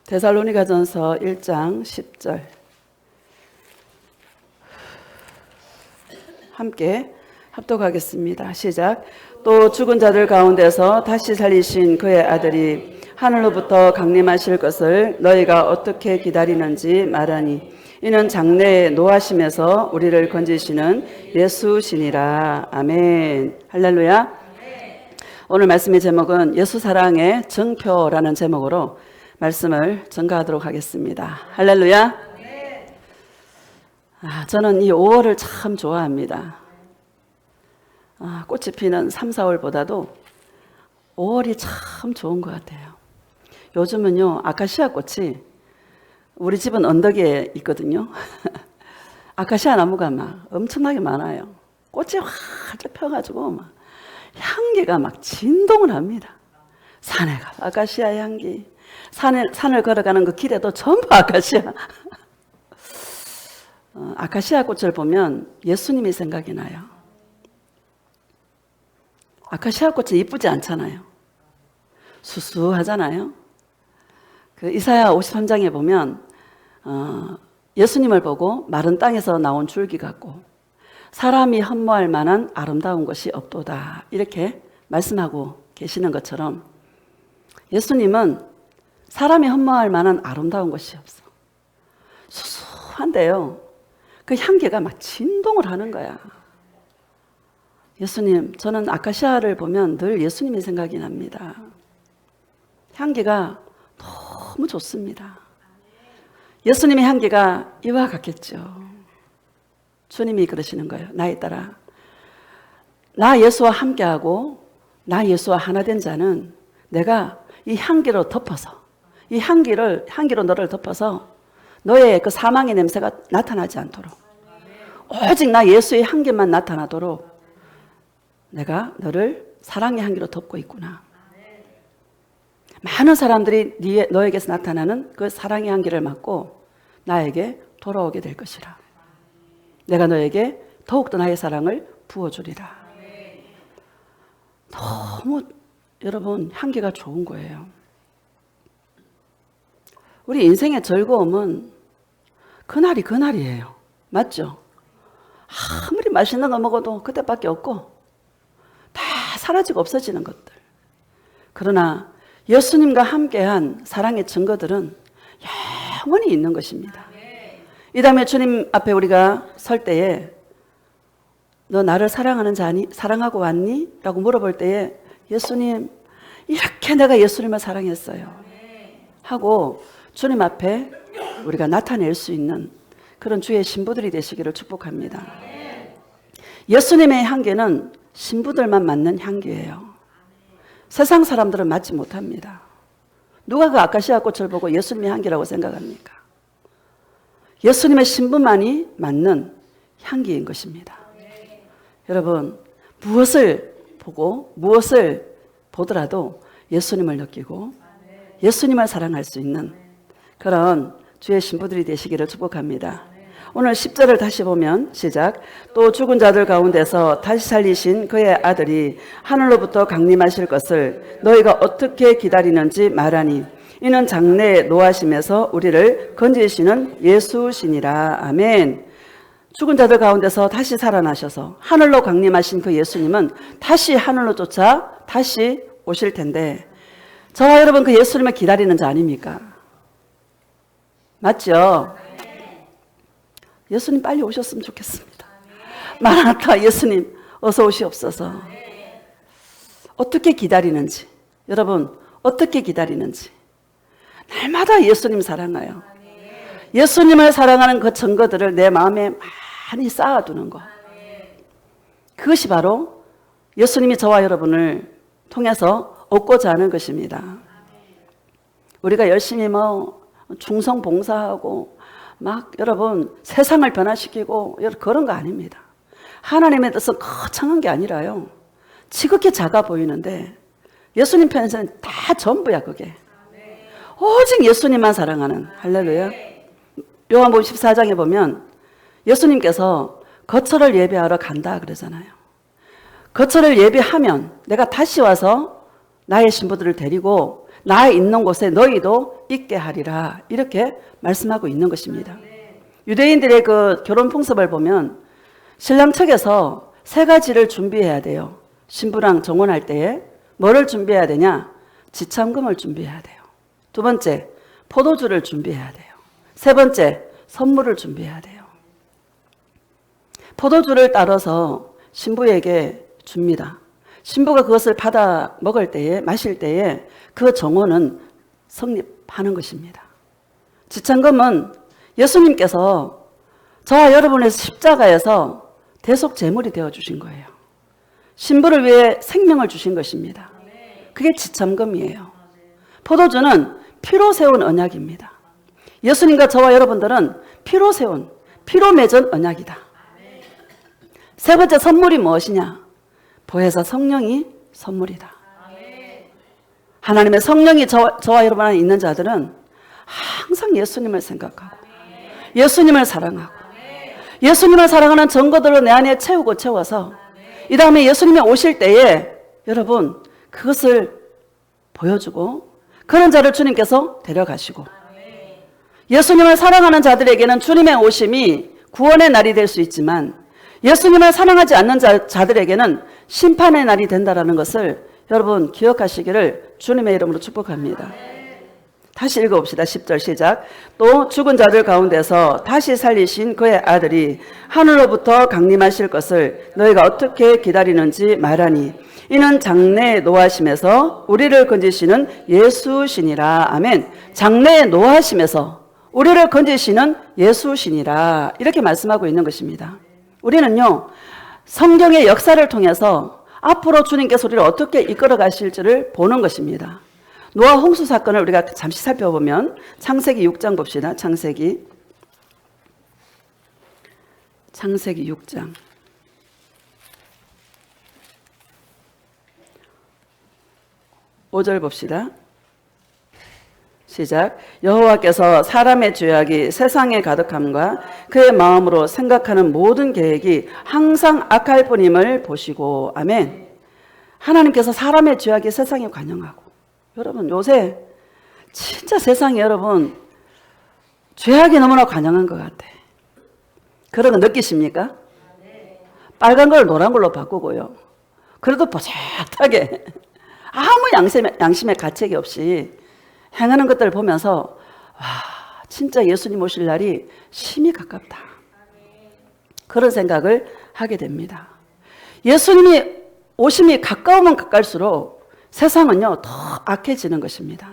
데살로니가전서 1장 10절 함께 합독하겠습니다. 시작. 또 죽은 자들 가운데서 다시 살리신 그의 아들이 하늘로부터 강림하실 것을 너희가 어떻게 기다리는지 말하니 이는 장래에 노하심에서 우리를 건지시는 예수시니라. 아멘. 할렐루야. 오늘 말씀의 제목은 예수 사랑의 증표라는 제목으로 말씀을 전가하도록 하겠습니다. 할렐루야. 저는 이 5월을 참 좋아합니다. 꽃이 피는 3, 4월보다도 5월이 참 좋은 것 같아요. 요즘은요, 아카시아 꽃이 우리 집은 언덕에 있거든요. 아카시아 나무가 막 엄청나게 많아요. 꽃이 활짝 펴가지고 막 향기가 막 진동을 합니다. 산에 가 아카시아 향기. 산을 걸어가는 그 길에도 전부 아카시아. 아카시아 꽃을 보면 예수님이 생각이 나요. 아카시아 꽃이 이쁘지 않잖아요. 수수하잖아요. 그 이사야 53장에 보면 예수님을 보고 마른 땅에서 나온 줄기 같고 사람이 흠모할 만한 아름다운 것이 없도다. 이렇게 말씀하고 계시는 것처럼 예수님은 사람이 흠모할 만한 아름다운 것이 없어. 수수한데요. 그 향기가 막 진동을 하는 거야. 예수님, 저는 아카시아를 보면 늘 예수님이 생각이 납니다. 향기가 너무 좋습니다. 예수님의 향기가 이와 같겠죠. 주님이 그러시는 거예요. 나에 따라. 나 예수와 함께하고 나 예수와 하나 된 자는 내가 이 향기로 덮어서 이 향기로 너를 덮어서 너의 그 사망의 냄새가 나타나지 않도록 오직 나 예수의 향기만 나타나도록 내가 너를 사랑의 향기로 덮고 있구나. 많은 사람들이 너에게서 나타나는 그 사랑의 향기를 맡고 나에게 돌아오게 될 것이라. 내가 너에게 더욱더 나의 사랑을 부어주리라. 너무 여러분 향기가 좋은 거예요. 우리 인생의 즐거움은 그날이 그날이에요. 맞죠? 아무리 맛있는 거 먹어도 그때밖에 없고 다 사라지고 없어지는 것들. 그러나 예수님과 함께한 사랑의 증거들은 영원히 있는 것입니다. 이 다음에 주님 앞에 우리가 설 때에 너 나를 사랑하는 자니? 사랑하고 왔니? 라고 물어볼 때에 예수님, 이렇게 내가 예수님을 사랑했어요 하고 주님 앞에 우리가 나타낼 수 있는 그런 주의 신부들이 되시기를 축복합니다. 예수님의 향기는 신부들만 맡는 향기예요. 세상 사람들은 맡지 못합니다. 누가 그 아카시아 꽃을 보고 예수님의 향기라고 생각합니까? 예수님의 신부만이 맡는 향기인 것입니다. 여러분, 무엇을 보고 무엇을 보더라도 예수님을 느끼고 예수님을 사랑할 수 있는 그런 주의 신부들이 되시기를 축복합니다. 오늘 10절을 다시 보면 시작. 또 죽은 자들 가운데서 다시 살리신 그의 아들이 하늘로부터 강림하실 것을 너희가 어떻게 기다리는지 말하니 이는 장래에 노하심에서 우리를 건지시는 예수시니라. 아멘. 죽은 자들 가운데서 다시 살아나셔서 하늘로 강림하신 그 예수님은 다시 하늘로 쫓아 다시 오실 텐데 저와 여러분 그 예수님을 기다리는 자 아닙니까? 맞죠? 예수님 빨리 오셨으면 좋겠습니다. 마라나타 예수님 어서 오시옵소서. 어떻게 기다리는지 여러분 어떻게 기다리는지 날마다 예수님 사랑해요. 예수님을 사랑하는 그 증거들을 내 마음에 많이 쌓아두는 것. 그것이 바로 예수님이 저와 여러분을 통해서 얻고자 하는 것입니다. 우리가 열심히 충성 봉사하고 막 여러분 세상을 변화시키고 그런 거 아닙니다. 하나님의 뜻은 거창한 게 아니라요. 지극히 작아 보이는데 예수님 편에서는 다 전부야 그게. 오직 예수님만 사랑하는 할렐루야. 요한복음 14장에 보면 예수님께서 거처를 예배하러 간다 그러잖아요. 거처를 예배하면 내가 다시 와서 나의 신부들을 데리고 나 있는 곳에 너희도 있게 하리라. 이렇게 말씀하고 있는 것입니다. 유대인들의 그 결혼 풍습을 보면 신랑 측에서 세 가지를 준비해야 돼요. 신부랑 정혼할 때에 뭐를 준비해야 되냐? 지참금을 준비해야 돼요. 두 번째, 포도주를 준비해야 돼요. 세 번째, 선물을 준비해야 돼요. 포도주를 따라서 신부에게 줍니다. 신부가 그것을 받아 먹을 때에, 마실 때에 그 정혼은 성립하는 것입니다. 지참금은 예수님께서 저와 여러분의 십자가에서 대속 제물이 되어주신 거예요. 신부를 위해 생명을 주신 것입니다. 그게 지참금이에요. 포도주는 피로 세운 언약입니다. 예수님과 저와 여러분들은 피로 세운, 피로 맺은 언약이다. 세 번째 선물이 무엇이냐? 보혜사 성령이 선물이다. 하나님의 성령이 저와 여러분 안에 있는 자들은 항상 예수님을 생각하고 예수님을 사랑하고 예수님을 사랑하는 증거들로 내 안에 채워서 이 다음에 예수님이 오실 때에 여러분 그것을 보여주고 그런 자를 주님께서 데려가시고 예수님을 사랑하는 자들에게는 주님의 오심이 구원의 날이 될 수 있지만 예수님을 사랑하지 않는 자들에게는 심판의 날이 된다는 것을 여러분 기억하시기를 주님의 이름으로 축복합니다. 다시 읽어봅시다. 10절 시작. 또 죽은 자들 가운데서 다시 살리신 그의 아들이 하늘로부터 강림하실 것을 너희가 어떻게 기다리는지 말하니 이는 장래에 노하심에서 우리를 건지시는 예수시니라. 아멘. 장래에 노하심에서 우리를 건지시는 예수시니라. 이렇게 말씀하고 있는 것입니다. 우리는요 성경의 역사를 통해서 앞으로 주님께서 우리를 어떻게 이끌어 가실지를 보는 것입니다. 노아 홍수 사건을 우리가 잠시 살펴보면 창세기 6장 봅시다. 창세기 6장 5절 봅시다. 시작. 여호와께서 사람의 죄악이 세상에 가득함과 그의 마음으로 생각하는 모든 계획이 항상 악할 뿐임을 보시고. 아멘. 하나님께서 사람의 죄악이 세상에 관영하고 여러분 요새 진짜 세상에 여러분 죄악이 너무나 관영한 것 같아. 그런 거 느끼십니까? 빨간 걸 노란 걸로 바꾸고요. 그래도 보잘하게 아무 양심의 가책이 없이 행하는 것들을 보면서 와 진짜 예수님 오실 날이 심히 가깝다. 그런 생각을 하게 됩니다. 예수님이 오심이 가까우면 가까울수록 세상은요 더 악해지는 것입니다.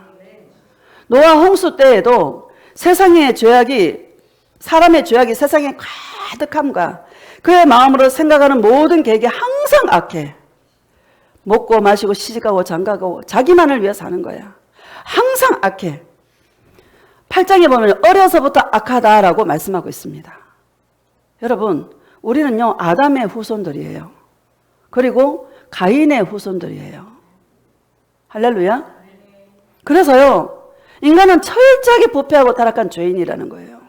노아 홍수 때에도 세상의 죄악이 사람의 죄악이 세상에 가득함과 그의 마음으로 생각하는 모든 계획이 항상 악해. 먹고 마시고 시집가고 장가가고 자기만을 위해 사는 거야. 항상 악해. 8장에 보면 어려서부터 악하다라고 말씀하고 있습니다. 여러분 우리는요 아담의 후손들이에요. 그리고 가인의 후손들이에요. 할렐루야. 그래서요 인간은 철저하게 부패하고 타락한 죄인이라는 거예요.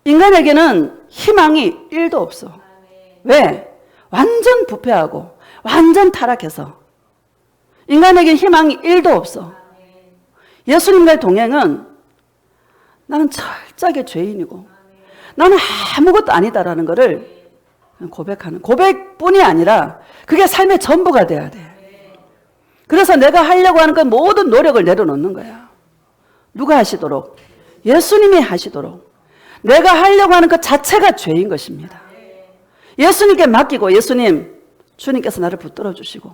인간에게는 희망이 1도 없어. 왜? 완전 부패하고 완전 타락해서 인간에게 희망이 1도 없어. 예수님과의 동행은 나는 철저하게 죄인이고 나는 아무것도 아니다라는 것을 고백하는, 고백뿐이 아니라 그게 삶의 전부가 돼야 돼. 그래서 내가 하려고 하는 그 모든 노력을 내려놓는 거야. 누가 하시도록? 예수님이 하시도록. 내가 하려고 하는 것 자체가 죄인 것입니다. 예수님께 맡기고 예수님, 주님께서 나를 붙들어 주시고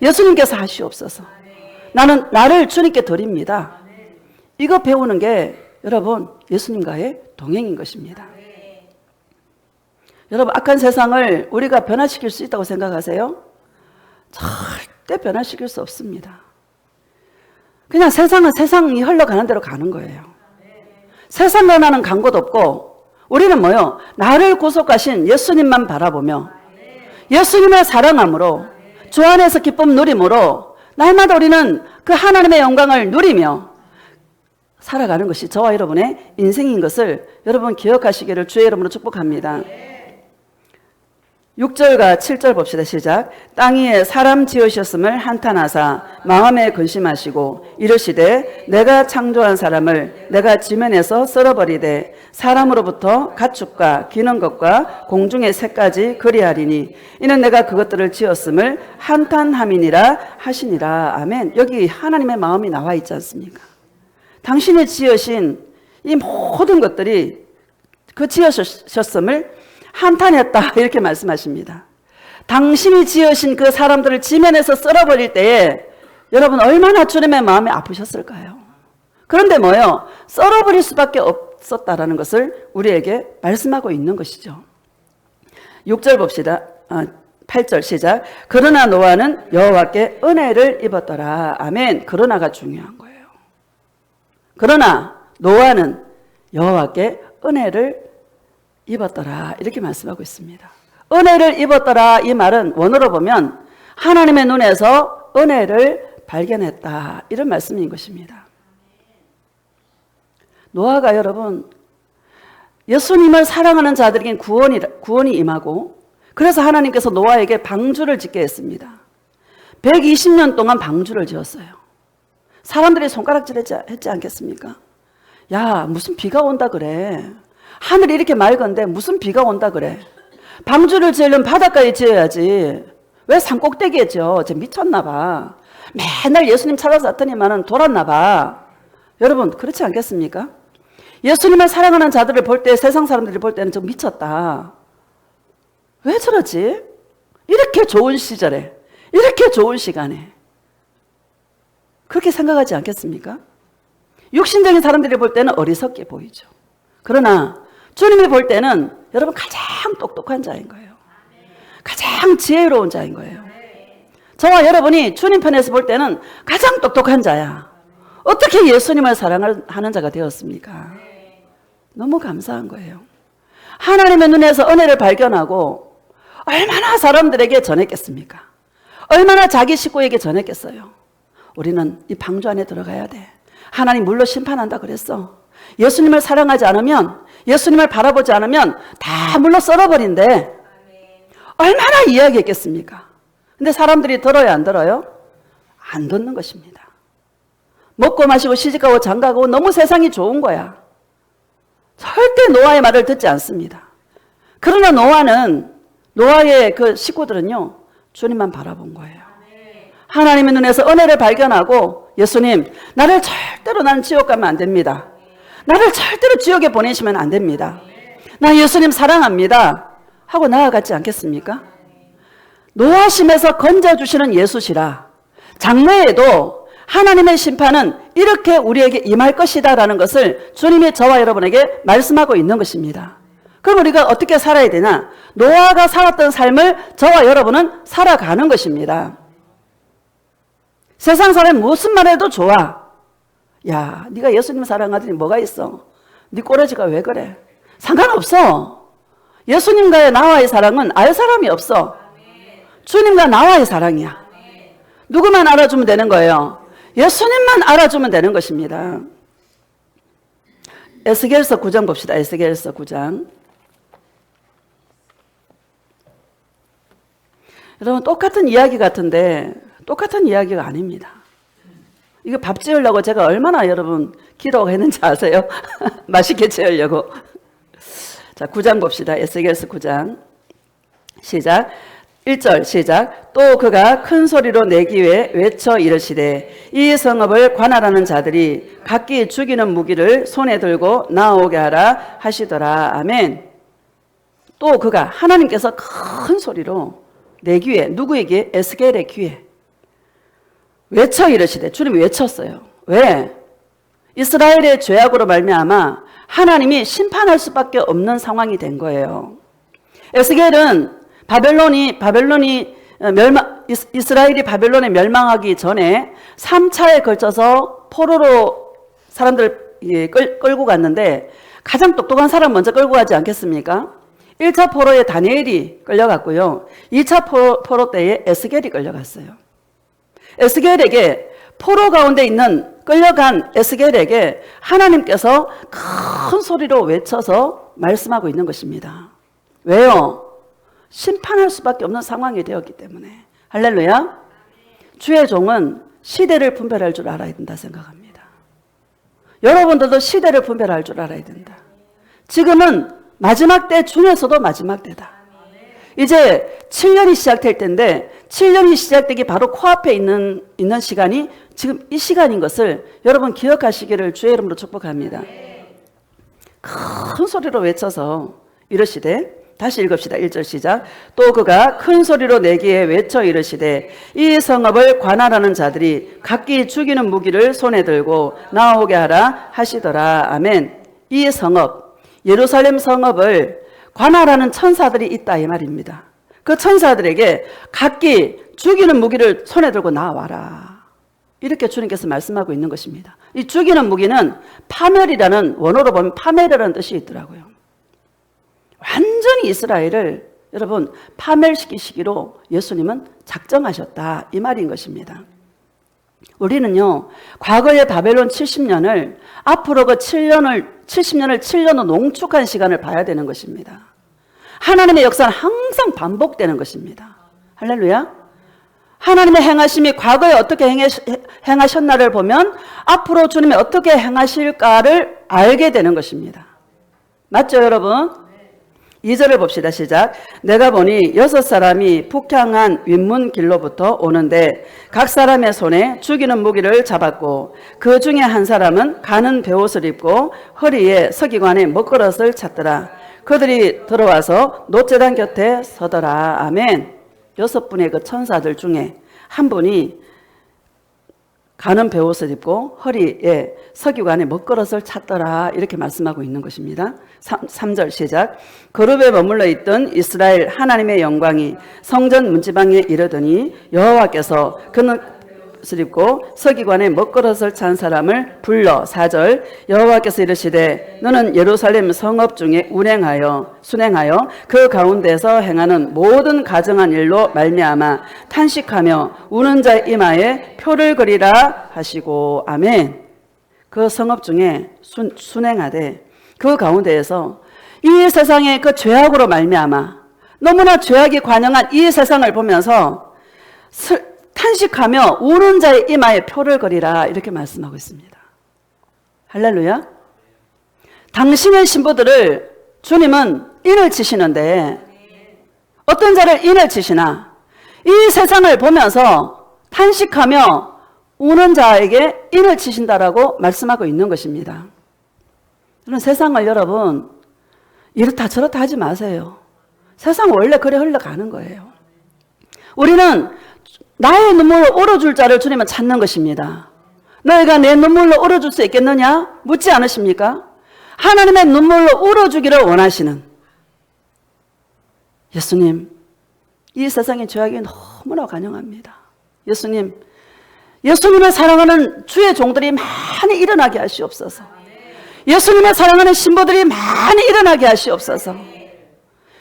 예수님께서 하시옵소서. 나는 나를 주님께 드립니다. 이거 배우는 게 여러분 예수님과의 동행인 것입니다. 여러분 악한 세상을 우리가 변화시킬 수 있다고 생각하세요? 절대 변화시킬 수 없습니다. 그냥 세상은 세상이 흘러가는 대로 가는 거예요. 세상 변화는 간 곳 없고 우리는 뭐요? 나를 구속하신 예수님만 바라보며 예수님을 사랑함으로 주 안에서 기쁨 누림으로 날마다 우리는 그 하나님의 영광을 누리며 살아가는 것이 저와 여러분의 인생인 것을 여러분 기억하시기를 주의 이름으로 축복합니다. 6절과 7절 봅시다. 시작. 땅 위에 사람 지으셨음을 한탄하사 마음에 근심하시고 이르시되 내가 창조한 사람을 내가 지면에서 썰어버리되 사람으로부터 가축과 기는 것과 공중의 새까지 그리하리니 이는 내가 그것들을 지었음을 한탄함이니라 하시니라. 아멘. 여기 하나님의 마음이 나와 있지 않습니까? 당신이 지으신 이 모든 것들이 그 지으셨음을 한탄했다 이렇게 말씀하십니다. 당신이 지으신 그 사람들을 지면에서 썰어버릴 때에 여러분 얼마나 주님의 마음이 아프셨을까요? 그런데 뭐요? 썰어버릴 수밖에 없었다라는 것을 우리에게 말씀하고 있는 것이죠. 6절 봅시다. 8절 시작. 그러나 노아는 여호와께 은혜를 입었더라. 아멘. 그러나가 중요한 거예요. 그러나 노아는 여호와께 은혜를 입었더라 이렇게 말씀하고 있습니다. 은혜를 입었더라 이 말은 원어로 보면 하나님의 눈에서 은혜를 발견했다 이런 말씀인 것입니다. 노아가 여러분 예수님을 사랑하는 자들에게 구원이 임하고 그래서 하나님께서 노아에게 방주를 짓게 했습니다. 120년 동안 방주를 지었어요. 사람들이 손가락질 했지 않겠습니까? 야 무슨 비가 온다 그래. 하늘이 이렇게 맑은데 무슨 비가 온다 그래. 방주를 지으려면 바닷가에 지어야지. 왜 산꼭대기에 지어? 쟤 미쳤나 봐. 맨날 예수님 찾아서 왔더니만은 돌았나 봐. 여러분 그렇지 않겠습니까? 예수님을 사랑하는 자들을 볼 때 세상 사람들이 볼 때는 좀 미쳤다. 왜 저러지? 이렇게 좋은 시절에 이렇게 좋은 시간에 그렇게 생각하지 않겠습니까? 육신적인 사람들이 볼 때는 어리석게 보이죠. 그러나 주님이 볼 때는 여러분 가장 똑똑한 자인 거예요. 가장 지혜로운 자인 거예요. 저와 여러분이 주님 편에서 볼 때는 가장 똑똑한 자야. 어떻게 예수님을 사랑하는 자가 되었습니까? 너무 감사한 거예요. 하나님의 눈에서 은혜를 발견하고 얼마나 사람들에게 전했겠습니까? 얼마나 자기 식구에게 전했겠어요? 우리는 이 방주 안에 들어가야 돼. 하나님 물로 심판한다 그랬어. 예수님을 사랑하지 않으면 예수님을 바라보지 않으면 다 물로 썰어버린대. 얼마나 이야기했겠습니까? 근데 사람들이 들어요 안 들어요? 안 듣는 것입니다. 먹고 마시고 시집가고 장가가고 너무 세상이 좋은 거야. 절대 노아의 말을 듣지 않습니다. 그러나 노아의 그 식구들은요 주님만 바라본 거예요. 하나님의 눈에서 은혜를 발견하고 예수님 나를 지옥 가면 안 됩니다. 나를 절대로 지옥에 보내시면 안 됩니다. 나 예수님 사랑합니다 하고 나아갔지 않겠습니까? 노하심에서 건져주시는 예수시라. 장래에도 하나님의 심판은 이렇게 우리에게 임할 것이다 라는 것을 주님이 저와 여러분에게 말씀하고 있는 것입니다. 그럼 우리가 어떻게 살아야 되나? 노아가 살았던 삶을 저와 여러분은 살아가는 것입니다. 세상 사람이 무슨 말 해도 좋아. 야, 네가 예수님 사랑하더니 뭐가 있어? 네 꼬라지가 왜 그래? 상관없어. 예수님과의 나와의 사랑은 알 사람이 없어. 주님과 나와의 사랑이야. 누구만 알아주면 되는 거예요? 예수님만 알아주면 되는 것입니다. 에스겔서 9장 봅시다. 에스겔서 9장. 여러분 똑같은 이야기 같은데 똑같은 이야기가 아닙니다. 이거 밥 지으려고 제가 얼마나 여러분 기도했는지 아세요? 맛있게 지으려고. 자, 9장 봅시다. 에스겔서 9장. 시작. 1절 시작. 또 그가 큰 소리로 내기 위해 외쳐 이르시되 이 성읍을 관할하는 자들이 각기 죽이는 무기를 손에 들고 나오게 하라 하시더라. 아멘. 또 그가 하나님께서 큰 소리로 내 귀에, 누구에게? 에스겔의 귀에 외쳐 이르시되, 주님이 외쳤어요. 왜? 이스라엘의 죄악으로 말미암아 하나님이 심판할 수밖에 없는 상황이 된 거예요. 에스겔은 이스라엘이 바벨론에 멸망하기 전에 3차에 걸쳐서 포로로 사람들 끌고 갔는데 가장 똑똑한 사람 먼저 끌고 가지 않겠습니까? 1차 포로에 다니엘이 끌려갔고요. 2차 포로 때에 에스겔이 끌려갔어요. 에스겔에게 포로 가운데 있는 끌려간 에스겔에게 하나님께서 큰 소리로 외쳐서 말씀하고 있는 것입니다. 왜요? 심판할 수밖에 없는 상황이 되었기 때문에. 할렐루야. 주의 종은 시대를 분별할 줄 알아야 된다 생각합니다. 여러분들도 시대를 분별할 줄 알아야 된다. 지금은 마지막 때 중에서도 마지막 때다. 이제 7년이 시작될 텐데 7년이 시작되기 바로 코앞에 있는 시간이 지금 이 시간인 것을 여러분 기억하시기를 주의 이름으로 축복합니다. 큰 소리로 외쳐서 이르시되, 다시 읽읍시다. 1절 시작. 또 그가 큰 소리로 내기에 외쳐 이르시되 이 성읍을 관할하는 자들이 각기 죽이는 무기를 손에 들고 나오게 하라 하시더라. 아멘. 이 성읍, 예루살렘 성읍을 관할하는 천사들이 있다 이 말입니다. 그 천사들에게 각기 죽이는 무기를 손에 들고 나와라. 이렇게 주님께서 말씀하고 있는 것입니다. 이 죽이는 무기는 파멸이라는, 원어로 보면 파멸이라는 뜻이 있더라고요. 완전히 이스라엘을 여러분 파멸시키시기로 예수님은 작정하셨다 이 말인 것입니다. 우리는요, 과거의 바벨론 70년을 앞으로 그 70년을 7년으로 농축한 시간을 봐야 되는 것입니다. 하나님의 역사는 항상 반복되는 것입니다. 할렐루야. 하나님의 행하심이 과거에 어떻게 행하셨나를 보면 앞으로 주님이 어떻게 행하실까를 알게 되는 것입니다. 맞죠, 여러분? 2절을 봅시다. 시작. 내가 보니 6사람이 북향한 윗문 길로부터 오는데 각 사람의 손에 죽이는 무기를 잡았고 그 중에 한 사람은 가는 베옷을 입고 허리에 서기관의 먹그릇을 찼더라. 그들이 들어와서 노제단 곁에 서더라. 아멘. 6분의 그 천사들 중에 한 분이 가는 베옷을 입고 허리에 서기관의 먹그릇을 찼더라. 이렇게 말씀하고 있는 것입니다. 3절 시작. 그룹에 머물러 있던 이스라엘 하나님의 영광이 성전 문지방에 이르더니 여호와께서 그는 베옷을 입고 서기관의 먹그릇을 찬 사람을 불러. 4절. 여호와께서 이르시되 너는 예루살렘 성읍 중에 순행하여 그 가운데서 행하는 모든 가증한 일로 말미암아 탄식하며 우는 자의 이마에 표를 그리라 하시고. 아멘. 그 성읍 중에 순행하되 그 가운데에서 이 세상의 그 죄악으로 말미암아 너무나 죄악이 관영한 이 세상을 보면서 탄식하며 우는 자의 이마에 표를 그리라. 이렇게 말씀하고 있습니다. 할렐루야. 당신의 신부들을 주님은 인을 치시는데 어떤 자를 인을 치시나? 이 세상을 보면서 탄식하며 우는 자에게 인을 치신다라고 말씀하고 있는 것입니다. 그런 세상을 여러분 이렇다 저렇다 하지 마세요. 세상은 원래 그래 흘러가는 거예요. 우리는 나의 눈물로 울어줄 자를 주님은 찾는 것입니다. 너희가 내 눈물로 울어줄 수 있겠느냐? 묻지 않으십니까? 하나님의 눈물로 울어주기를 원하시는 예수님, 이 세상의 죄악이 너무나 관영합니다. 예수님을 사랑하는 주의 종들이 많이 일어나게 하시옵소서. 예수님을 사랑하는 신부들이 많이 일어나게 하시옵소서.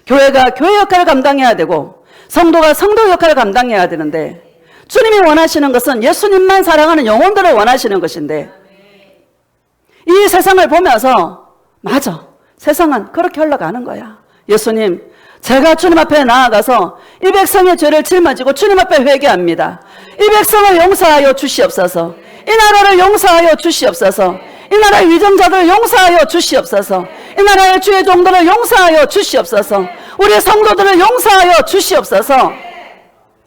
교회가 교회 역할을 감당해야 되고 성도가 성도 역할을 감당해야 되는데 주님이 원하시는 것은 예수님만 사랑하는 영혼들을 원하시는 것인데 이 세상을 보면서 맞아, 세상은 그렇게 흘러가는 거야. 예수님, 제가 주님 앞에 나아가서 이 백성의 죄를 짊어지고 주님 앞에 회개합니다. 이 백성을 용서하여 주시옵소서. 이 나라를 용서하여 주시옵소서. 이 나라의 위정자들을 용서하여 주시옵소서. 이 나라의 주의 종들을 용서하여 주시옵소서. 우리 성도들을 용서하여 주시옵소서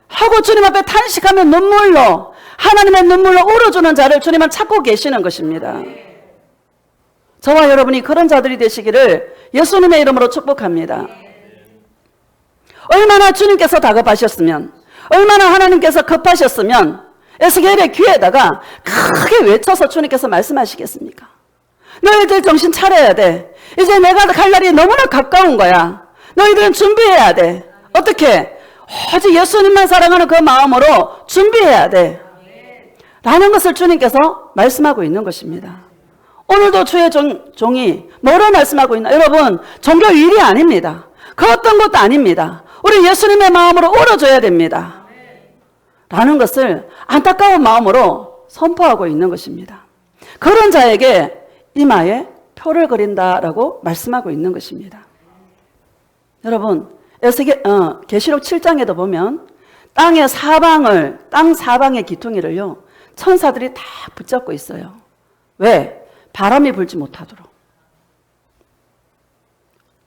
하고 주님 앞에 탄식하며 눈물로, 하나님의 눈물로 울어주는 자를 주님은 찾고 계시는 것입니다. 저와 여러분이 그런 자들이 되시기를 예수님의 이름으로 축복합니다. 얼마나 주님께서 다급하셨으면, 얼마나 하나님께서 급하셨으면 에스겔의 귀에다가 크게 외쳐서 주님께서 말씀하시겠습니까? 너희들 정신 차려야 돼. 이제 내가 갈 날이 너무나 가까운 거야. 너희들은 준비해야 돼. 어떻게? 오직 예수님만 사랑하는 그 마음으로 준비해야 돼. 라는 것을 주님께서 말씀하고 있는 것입니다. 오늘도 주의 종이 뭐로 말씀하고 있나? 여러분, 종교 일이 아닙니다. 그 어떤 것도 아닙니다. 우리 예수님의 마음으로 울어줘야 됩니다. 라는 것을 안타까운 마음으로 선포하고 있는 것입니다. 그런 자에게 이마에 표를 그린다라고 말씀하고 있는 것입니다. 여러분, 계시록 7장에도 보면 땅 사방의 기퉁이를요, 천사들이 다 붙잡고 있어요. 왜? 바람이 불지 못하도록.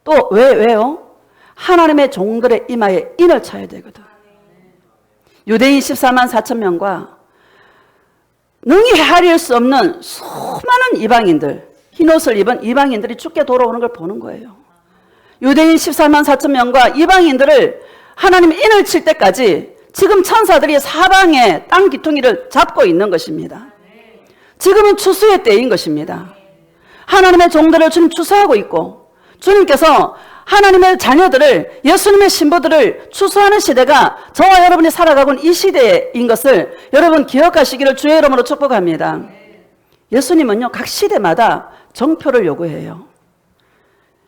또 왜요? 하나님의 종들의 이마에 인을 쳐야 되거든. 유대인 14만 4천 명과 능히 헤아릴 수 없는 수많은 이방인들, 흰옷을 입은 이방인들이 죽게 돌아오는 걸 보는 거예요. 유대인 14만 4천 명과 이방인들을 하나님 인을 칠 때까지 지금 천사들이 사방에 땅 기퉁이를 잡고 있는 것입니다. 지금은 추수의 때인 것입니다. 하나님의 종들을 주님 추수하고 있고, 주님께서 하나님의 자녀들을, 예수님의 신부들을 추수하는 시대가 저와 여러분이 살아가고 있는 이 시대인 것을 여러분 기억하시기를 주의 이름으로 축복합니다. 예수님은요, 각 시대마다 정표를 요구해요.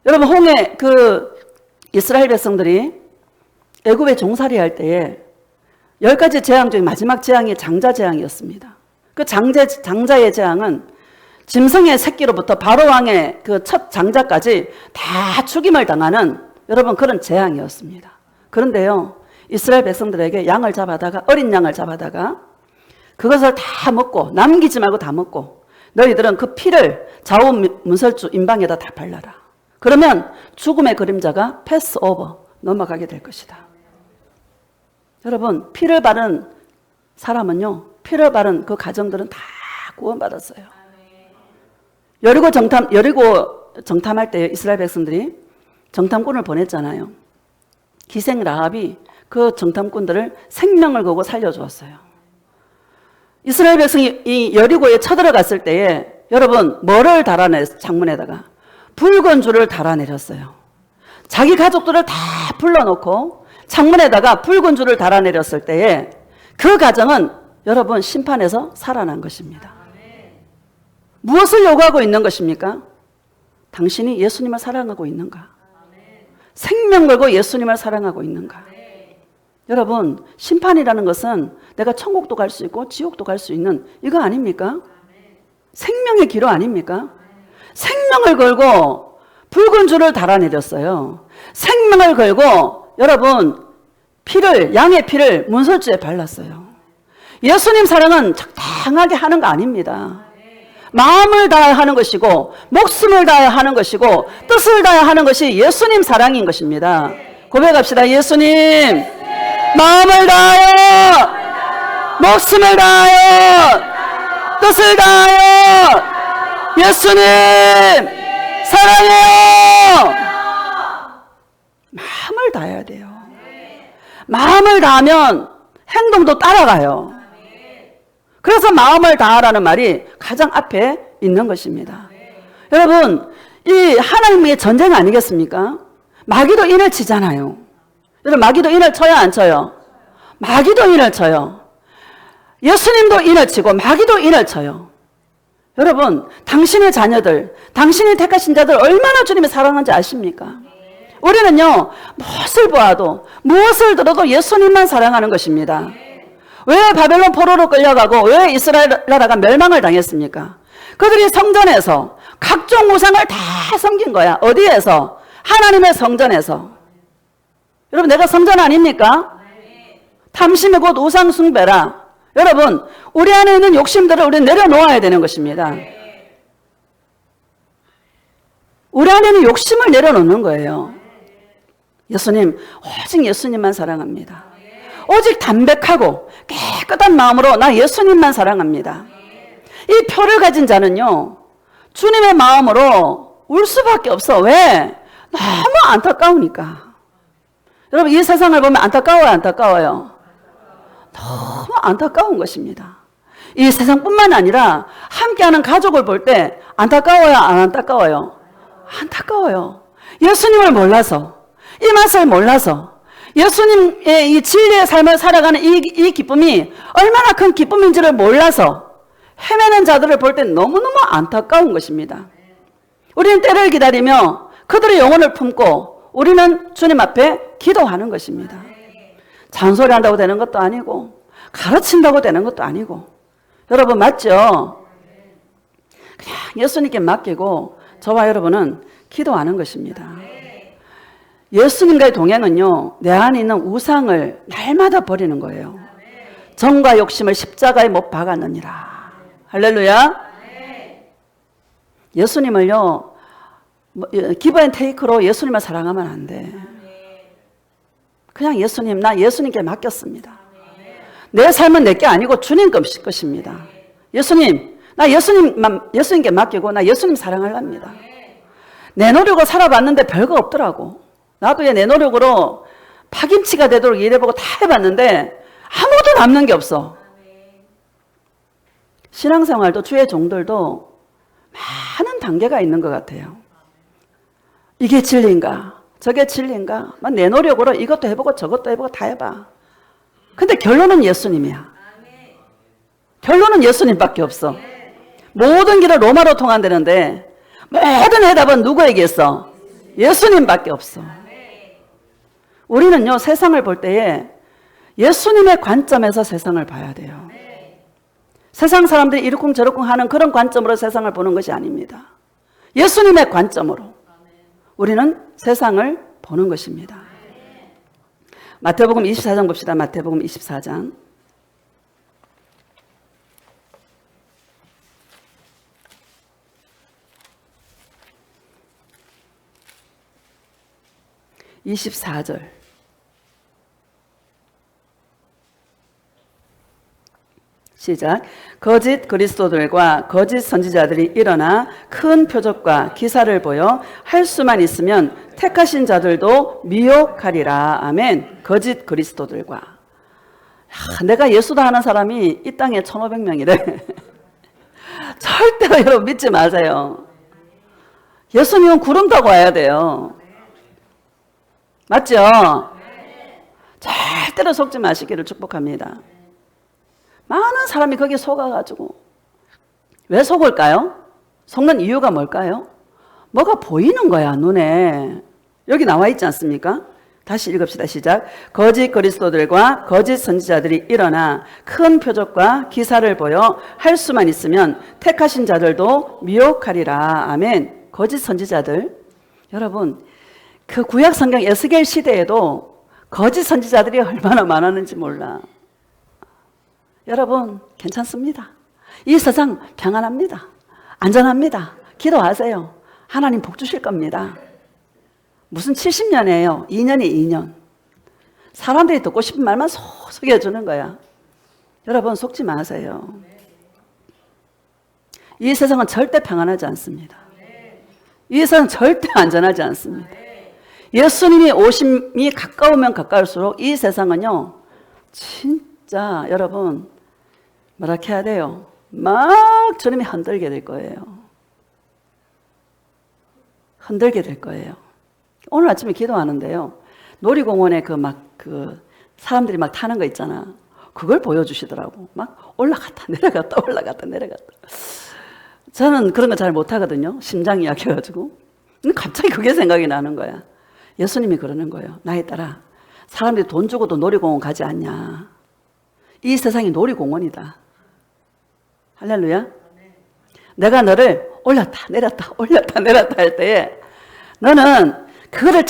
여러분, 이스라엘 백성들이 애굽에 종살이 할 때에 10가지 재앙 중에 마지막 재앙이 장자 재앙이었습니다. 그 장자의 재앙은 짐승의 새끼로부터 바로왕의 그 첫 장자까지 다 죽임을 당하는 여러분 그런 재앙이었습니다. 그런데요, 이스라엘 백성들에게 어린 양을 잡아다가 그것을 다 먹고, 남기지 말고 다 먹고, 너희들은 그 피를 좌우 문설주 임방에다 다 발라라. 그러면 죽음의 그림자가 패스 오버, 넘어가게 될 것이다. 여러분, 피를 바른 사람은요, 피를 바른 그 가정들은 다 구원받았어요. 여리고 정탐할 때 이스라엘 백성들이 정탐꾼을 보냈잖아요. 기생 라합이 그 정탐꾼들을 생명을 걸고 살려주었어요. 이스라엘 백성이 이 여리고에 쳐들어갔을 때에 여러분 뭐를 달아냈어요? 창문에다가 붉은 줄을 달아내렸어요. 자기 가족들을 다 불러놓고 창문에다가 붉은 줄을 달아내렸을 때에 그 가정은 여러분 심판에서 살아난 것입니다. 무엇을 요구하고 있는 것입니까? 당신이 예수님을 사랑하고 있는가? 생명 걸고 예수님을 사랑하고 있는가? 여러분, 심판이라는 것은 내가 천국도 갈 수 있고 지옥도 갈 수 있는 이거 아닙니까? 생명의 기로 아닙니까? 생명을 걸고 붉은 줄을 달아내렸어요. 생명을 걸고 여러분 양의 피를 문설주에 발랐어요. 예수님 사랑은 적당하게 하는 거 아닙니다. 마음을 다해 하는 것이고 목숨을 다해 하는 것이고 뜻을 다해 하는 것이 예수님 사랑인 것입니다. 고백합시다. 예수님, 마음을 다하여 목숨을 다하여 뜻을 다하여 예수님 사랑해요. 마음을 다해야 돼요. 마음을 다하면 행동도 따라가요. 그래서 마음을 다하라는 말이 가장 앞에 있는 것입니다. 여러분, 이 하나님의 전쟁 아니겠습니까? 마귀도 인을 치잖아요. 여러분, 마귀도 인을 쳐요, 안 쳐요? 마귀도 인을 쳐요. 예수님도 인을 치고 마귀도 인을 쳐요. 여러분, 당신의 자녀들, 당신이 택하신 자들 얼마나 주님이 사랑하는지 아십니까? 우리는요, 무엇을 보아도 무엇을 들어도 예수님만 사랑하는 것입니다. 왜 바벨론 포로로 끌려가고 왜 이스라엘 나라가 멸망을 당했습니까? 그들이 성전에서 각종 우상을 다 섬긴 거야. 어디에서? 하나님의 성전에서. 여러분, 내가 성전 아닙니까? 탐심이 곧 우상 숭배라. 여러분, 우리 안에 있는 욕심들을 우리는 내려놓아야 되는 것입니다. 우리 안에 있는 욕심을 내려놓는 거예요. 예수님, 오직 예수님만 사랑합니다. 오직 담백하고 깨끗한 마음으로 나 예수님만 사랑합니다. 이 표를 가진 자는요, 주님의 마음으로 울 수밖에 없어. 왜? 너무 안타까우니까. 여러분, 이 세상을 보면 안타까워요, 안타까워요? 너무 안타까운 것입니다. 이 세상뿐만 아니라 함께하는 가족을 볼 때 안타까워요, 안 안타까워요? 안타까워요. 예수님을 몰라서, 이 맛을 몰라서, 예수님의 이 진리의 삶을 살아가는 이 기쁨이 얼마나 큰 기쁨인지를 몰라서 헤매는 자들을 볼 때 너무너무 안타까운 것입니다. 우리는 때를 기다리며 그들의 영혼을 품고 우리는 주님 앞에 기도하는 것입니다. 잔소리한다고 되는 것도 아니고 가르친다고 되는 것도 아니고. 여러분, 맞죠? 그냥 예수님께 맡기고 저와 여러분은 기도하는 것입니다. 예수님과의 동행은요, 내 안에 있는 우상을 날마다 버리는 거예요. 정과 욕심을 십자가에 못 박았느니라. 할렐루야. 예수님을요, 기브 앤 테이크로 예수님을 사랑하면 안 돼. 그냥 예수님, 나 예수님께 맡겼습니다. 내 삶은 내게 아니고 주님 것입니다. 예수님, 나 예수님께 맡기고 나 예수님 사랑하랍니다. 내 노력으로 살아봤는데 별거 없더라고. 나도 내 노력으로 파김치가 되도록 일해보고 다 해봤는데 아무도 남는 게 없어. 신앙생활도 주의 종들도 많은 단계가 있는 것 같아요. 이게 진리인가? 저게 진리인가? 내 노력으로 이것도 해보고 저것도 해보고 다 해봐. 근데 결론은 예수님이야. 결론은 예수님밖에 없어. 모든 길은 로마로 통한다는데 모든 해답은 누구에게 있어? 예수님밖에 없어. 우리는요, 세상을 볼 때에 예수님의 관점에서 세상을 봐야 돼요. 세상 사람들이 이러쿵저러쿵 하는 그런 관점으로 세상을 보는 것이 아닙니다. 예수님의 관점으로 우리는 세상을 보는 것입니다. 마태복음 24장 봅시다. 마태복음 24장. (24절) 시작. 거짓 그리스도들과 거짓 선지자들이 일어나 큰 표적과 기사를 보여 할 수만 있으면 택하신 자들도 미혹하리라. 아멘. 거짓 그리스도들과. 내가 예수다 하는 사람이 이 땅에 1500명이래. 절대로 여러분 믿지 마세요. 예수님은 구름 타고 와야 돼요. 맞죠? 절대로 속지 마시기를 축복합니다. 많은 사람이 거기에 속아가지고. 왜 속을까요? 속는 이유가 뭘까요? 뭐가 보이는 거야, 눈에. 여기 나와 있지 않습니까? 다시 읽읍시다. 시작. 거짓 그리스도들과 거짓 선지자들이 일어나 큰 표적과 기사를 보여 할 수만 있으면 택하신 자들도 미혹하리라. 아멘. 거짓 선지자들. 여러분, 그 구약 성경 에스겔 시대에도 거짓 선지자들이 얼마나 많았는지 몰라. 여러분, 괜찮습니다. 이 세상 평안합니다. 안전합니다. 기도하세요. 하나님 복 주실 겁니다. 무슨 70년이에요. 2년이 2년. 사람들이 듣고 싶은 말만 속삭여 주는 거야. 여러분, 속지 마세요. 이 세상은 절대 평안하지 않습니다. 이 세상은 절대 안전하지 않습니다. 예수님이 오심이 가까우면 가까울수록 이 세상은요, 진짜 여러분, 뭐라 해야 돼요? 막 주님이 흔들게 될 거예요. 흔들게 될 거예요. 오늘 아침에 기도하는데요, 놀이공원에 사람들이 막 타는 거 있잖아. 그걸 보여주시더라고. 막 올라갔다 내려갔다 올라갔다 내려갔다. 저는 그런 거 잘 못하거든요. 심장이 약해가지고. 근데 갑자기 그게 생각이 나는 거야. 예수님이 그러는 거예요. 나에 따라 사람들이 돈 주고도 놀이공원 가지 않냐. 이 세상이 놀이공원이다. 할렐루야. 내가 너를 올렸다 내렸다 올렸다 내렸다 할 때에 너는 그거를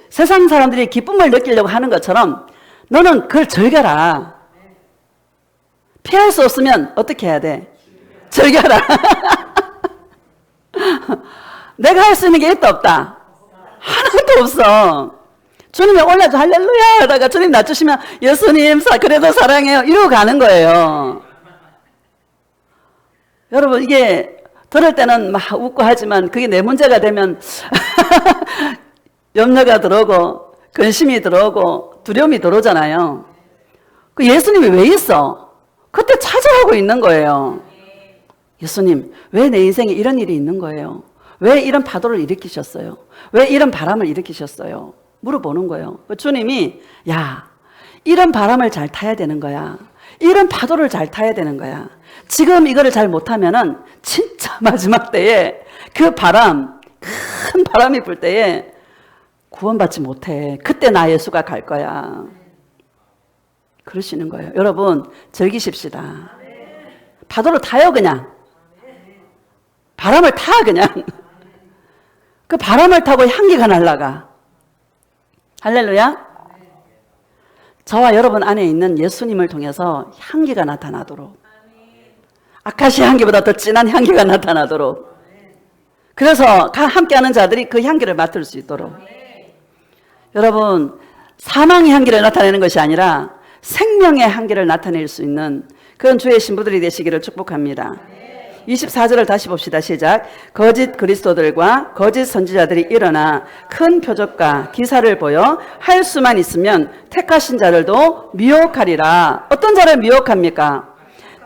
세상 사람들이 기쁨을 느끼려고 하는 것처럼 너는 그걸 즐겨라. 피할 수 없으면 어떻게 해야 돼? 즐겨라. 내가 할 수 있는 게 있다 없다? 하나도 없어. 주님이 올라줘 할렐루야 하다가 주님 낮추시면 예수님 그래도 사랑해요 이러고 가는 거예요. 여러분, 이게 들을 때는 막 웃고 하지만 그게 내 문제가 되면 염려가 들어오고 근심이 들어오고 두려움이 들어오잖아요. 그 예수님이 왜 있어? 그때 찾아가고 있는 거예요. 예수님, 왜 내 인생에 이런 일이 있는 거예요? 왜 이런 파도를 일으키셨어요? 왜 이런 바람을 일으키셨어요? 물어보는 거예요. 주님이 야, 이런 바람을 잘 타야 되는 거야. 이런 파도를 잘 타야 되는 거야. 지금 이거를 잘 못하면은 진짜 마지막 때에 그 바람, 큰 바람이 불 때에 구원받지 못해. 그때 나 예수가 갈 거야. 그러시는 거예요. 여러분, 즐기십시다. 파도를 타요, 그냥. 바람을 타, 그냥. 그 바람을 타고 향기가 날아가. 할렐루야. 저와 여러분 안에 있는 예수님을 통해서 향기가 나타나도록, 아카시아 향기보다 더 진한 향기가 나타나도록, 그래서 함께하는 자들이 그 향기를 맡을 수 있도록. 여러분, 사망의 향기를 나타내는 것이 아니라 생명의 향기를 나타낼 수 있는 그런 주의 신부들이 되시기를 축복합니다. 24절을 다시 봅시다. 시작. 거짓 그리스도들과 거짓 선지자들이 일어나 큰 표적과 기사를 보여 할 수만 있으면 택하신 자들도 미혹하리라. 어떤 자를 미혹합니까?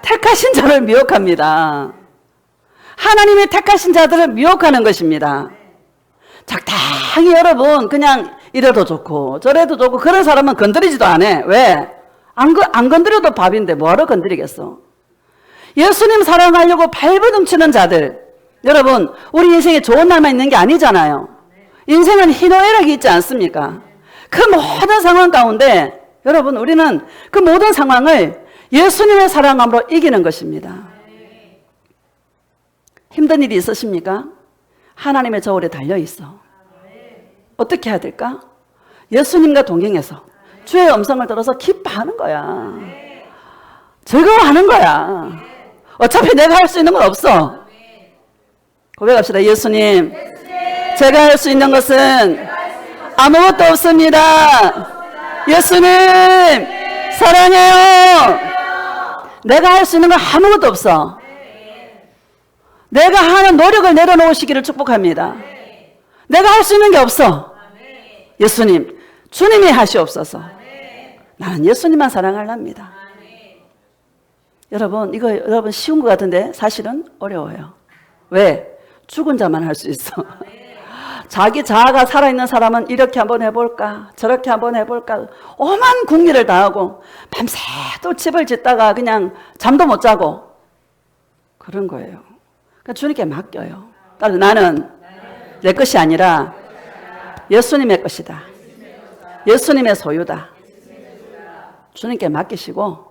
택하신 자를 미혹합니다. 하나님이 택하신 자들을 미혹하는 것입니다. 적당히 여러분 그냥 이래도 좋고 저래도 좋고 그런 사람은 건드리지도 않아. 왜? 안 건드려도 밥인데 뭐하러 건드리겠어? 예수님 사랑하려고 발버둥 치는 자들, 여러분 우리 인생에 좋은 날만 있는 게 아니잖아요. 인생은 희노애락이 있지 않습니까? 그 모든 상황 가운데 여러분 우리는 그 모든 상황을 예수님의 사랑함으로 이기는 것입니다. 힘든 일이 있으십니까? 하나님의 저울에 달려있어. 어떻게 해야 될까? 예수님과 동행해서 주의 음성을 들어서 기뻐하는 거야. 즐거워하는 거야. 어차피 내가 할 수 있는 건 없어. 고백합시다. 예수님, 제가 할 수 있는 것은 아무것도 없습니다. 예수님, 사랑해요. 내가 할 수 있는 건 아무것도 없어. 내가 하는 노력을 내려놓으시기를 축복합니다. 내가 할 수 있는 게 없어. 예수님, 주님이 하시옵소서. 나는 예수님만 사랑하랍니다. 여러분, 이거 여러분 쉬운 것 같은데 사실은 어려워요. 왜? 죽은 자만 할 수 있어. 자기 자아가 살아있는 사람은 이렇게 한번 해볼까, 저렇게 한번 해볼까, 오만 궁리를 다하고 밤새도 집을 짓다가 그냥 잠도 못 자고 그런 거예요. 그러니까 주님께 맡겨요. 따라서 나는 내 것이 아니라 예수님의 것이다. 예수님의 소유다. 주님께 맡기시고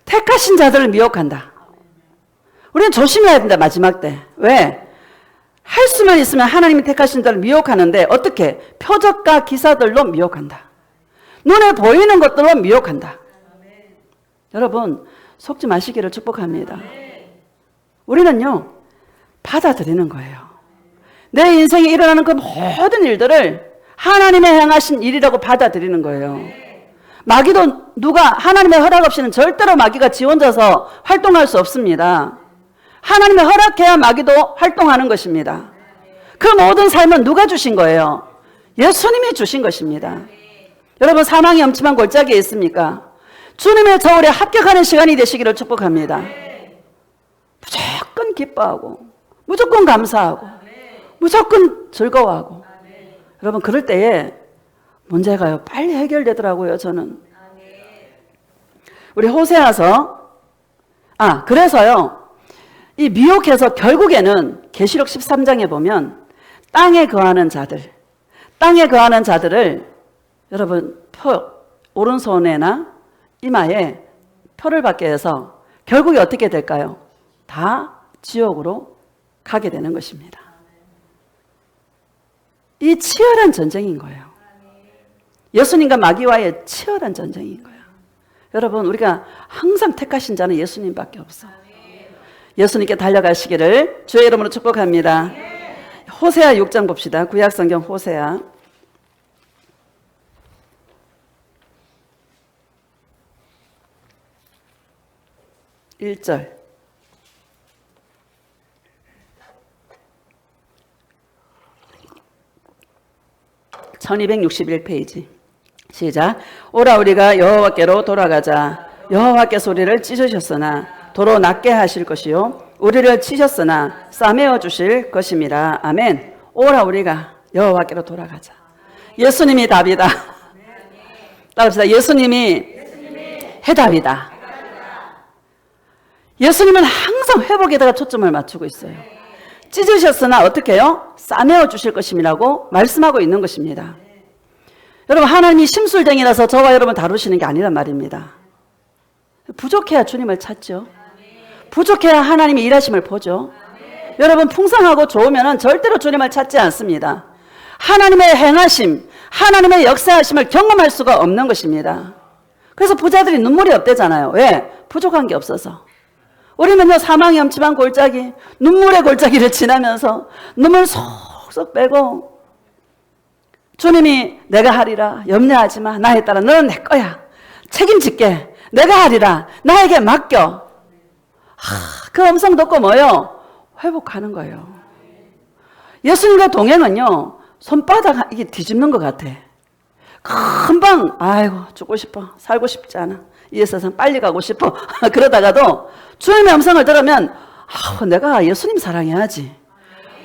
택하신 자들을 미혹한다. 우리는 조심해야 된다. 마지막 때. 왜? 할 수만 있으면 하나님이 택하신 자를 미혹하는데 어떻게? 표적과 기사들로 미혹한다. 눈에 보이는 것들로 미혹한다. 여러분 속지 마시기를 축복합니다. 우리는요 받아들이는 거예요. 내 인생에 일어나는 그 모든 일들을 하나님의 행하신 일이라고 받아들이는 거예요. 마귀도 누가 하나님의 허락 없이는 절대로 마귀가 지 혼자서 활동할 수 없습니다. 하나님의 허락해야 마귀도 활동하는 것입니다. 그 모든 삶은 누가 주신 거예요? 예수님이 주신 것입니다. 여러분 사망이 엄침한 골짜기에 있습니까? 주님의 저울에 합격하는 시간이 되시기를 축복합니다. 무조건 기뻐하고 무조건 감사하고 무조건 즐거워하고 여러분 그럴 때에 문제가요 빨리 해결되더라고요. 저는 우리 호세아서 그래서요 이 미혹해서 결국에는 계시록 13장에 보면 땅에 거하는 자들을 여러분 오른손에나 이마에 표를 받게 해서 결국에 어떻게 될까요? 다 지옥으로 가게 되는 것입니다. 이 치열한 전쟁인 거예요. 예수님과 마귀와의 치열한 전쟁인 거예요. 여러분 우리가 항상 택하신 자는 예수님밖에 없어. 예수님께 달려가시기를 주의 이름으로 축복합니다. 호세아 6장 봅시다. 구약성경 호세아 1절 1261페이지 시작. 오라 우리가 여호와께로 돌아가자. 여호와께서 우리를 찢으셨으나 도로 낫게 하실 것이요 우리를 치셨으나 싸매어 주실 것입니다. 아멘. 오라 우리가 여호와께로 돌아가자. 예수님이 답이다. 따라합시다. 예수님이 해답이다. 예수님은 항상 회복에다가 초점을 맞추고 있어요. 찢으셨으나 어떻게 해요? 싸매어 주실 것임이라고 말씀하고 있는 것입니다. 여러분 하나님이 심술쟁이라서 저와 여러분 다루시는 게 아니란 말입니다. 부족해야 주님을 찾죠. 부족해야 하나님이 일하심을 보죠. 여러분 풍성하고 좋으면 절대로 주님을 찾지 않습니다. 하나님의 행하심, 하나님의 역사하심을 경험할 수가 없는 것입니다. 그래서 부자들이 눈물이 없대잖아요. 왜? 부족한 게 없어서. 우리는요, 사망의 엄침한 골짜기, 눈물의 골짜기를 지나면서 눈물 속속 빼고 주님이 내가 하리라, 염려하지 마, 나에 따라 너는 내 거야, 책임질게, 내가 하리라, 나에게 맡겨. 그 음성 듣고 뭐요? 회복하는 거예요. 예수님과 동행은요, 손바닥 이게 뒤집는 것 같아. 금방 아이고 죽고 싶어, 살고 싶지 않아, 이 세상 빨리 가고 싶어 그러다가도 주님의 음성을 들으면 내가 예수님 사랑해야지,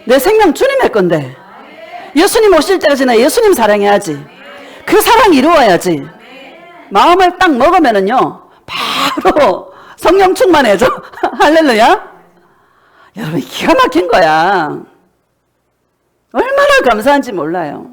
내 생명 주님의 건데 예수님 오실 때까지 나 예수님 사랑해야지, 그 사랑 이루어야지 마음을 딱 먹으면은요 바로 성령 충만해져 할렐루야. 여러분 기가 막힌 거야. 얼마나 감사한지 몰라요.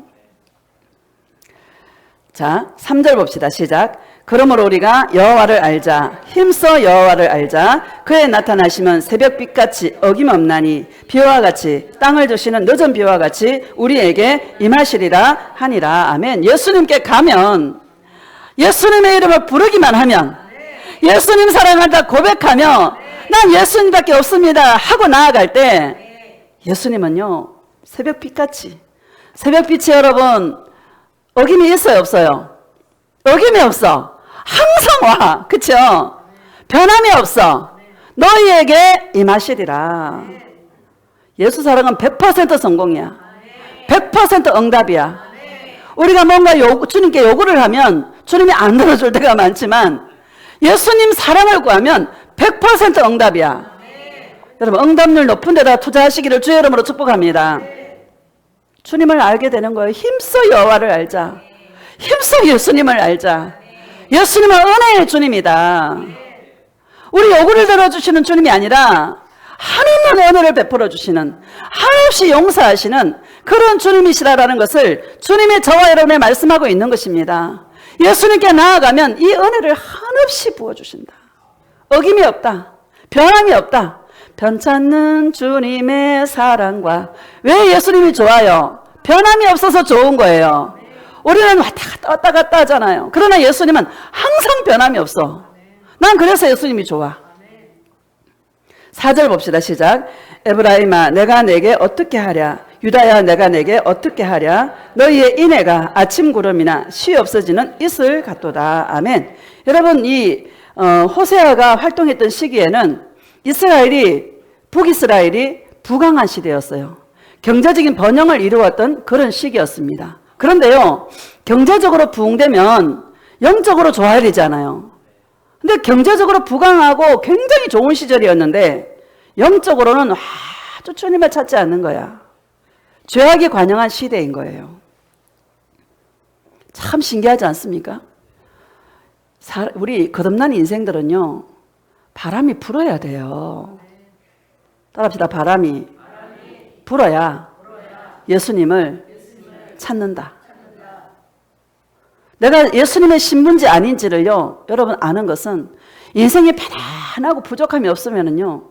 자, 3절 봅시다. 시작. 그러므로 우리가 여호와를 알자, 힘써 여호와를 알자. 그의 나타나심은 새벽빛같이 어김없나니 비와 같이 땅을 드시는 늦은 비와 같이 우리에게 임하시리라 하니라. 아멘. 예수님께 가면, 예수님의 이름을 부르기만 하면, 예수님 사랑한다 고백하며 난 예수님밖에 없습니다 하고 나아갈 때 예수님은요 새벽빛같이, 새벽빛이 여러분 어김이 있어요 없어요? 어김이 없어. 항상 와. 그쵸? 변함이 없어. 너희에게 임하시리라. 예수 사랑은 100% 성공이야. 100% 응답이야. 우리가 뭔가 주님께 요구를 하면 주님이 안 들어줄 때가 많지만 예수님 사랑을 구하면 100% 응답이야. 여러분 응답률 높은 데다 투자하시기를 주의 이름으로 축복합니다. 주님을 알게 되는 거예요. 힘써 여호와를 알자. 힘써 예수님을 알자. 예수님은 은혜의 주님이다. 우리 요구를 들어주시는 주님이 아니라 한없는 은혜를 베풀어 주시는, 한없이 용서하시는 그런 주님이시라는 것을 주님의 저와 여러분에 말씀하고 있는 것입니다. 예수님께 나아가면 이 은혜를 한없이 부어주신다. 어김이 없다. 변함이 없다. 변찮는 주님의 사랑과. 왜 예수님이 좋아요? 변함이 없어서 좋은 거예요. 우리는 왔다 갔다 하잖아요. 그러나 예수님은 항상 변함이 없어. 난 그래서 예수님이 좋아. 4절 봅시다. 시작. 에브라임아 내가 내게 어떻게 하랴, 유다야 내가 내게 어떻게 하랴. 너희의 인애가 아침 구름이나 쉬 없어지는 이슬 같도다. 아멘. 여러분 이 호세아가 활동했던 시기에는 이스라엘이, 북이스라엘이 부강한 시대였어요. 경제적인 번영을 이루었던 그런 시기였습니다. 그런데요, 경제적으로 부흥되면 영적으로 좋아야 되잖아요. 근데 경제적으로 부강하고 굉장히 좋은 시절이었는데 영적으로는 아주 주님을 찾지 않는 거야. 죄악이 관영한 시대인 거예요. 참 신기하지 않습니까? 우리 거듭난 인생들은요, 바람이 불어야 돼요. 따라합시다. 바람이 불어야 예수님을 찾는다. 내가 예수님의 신분지 아닌지를요, 여러분 아는 것은 인생이 편안하고 부족함이 없으면은요,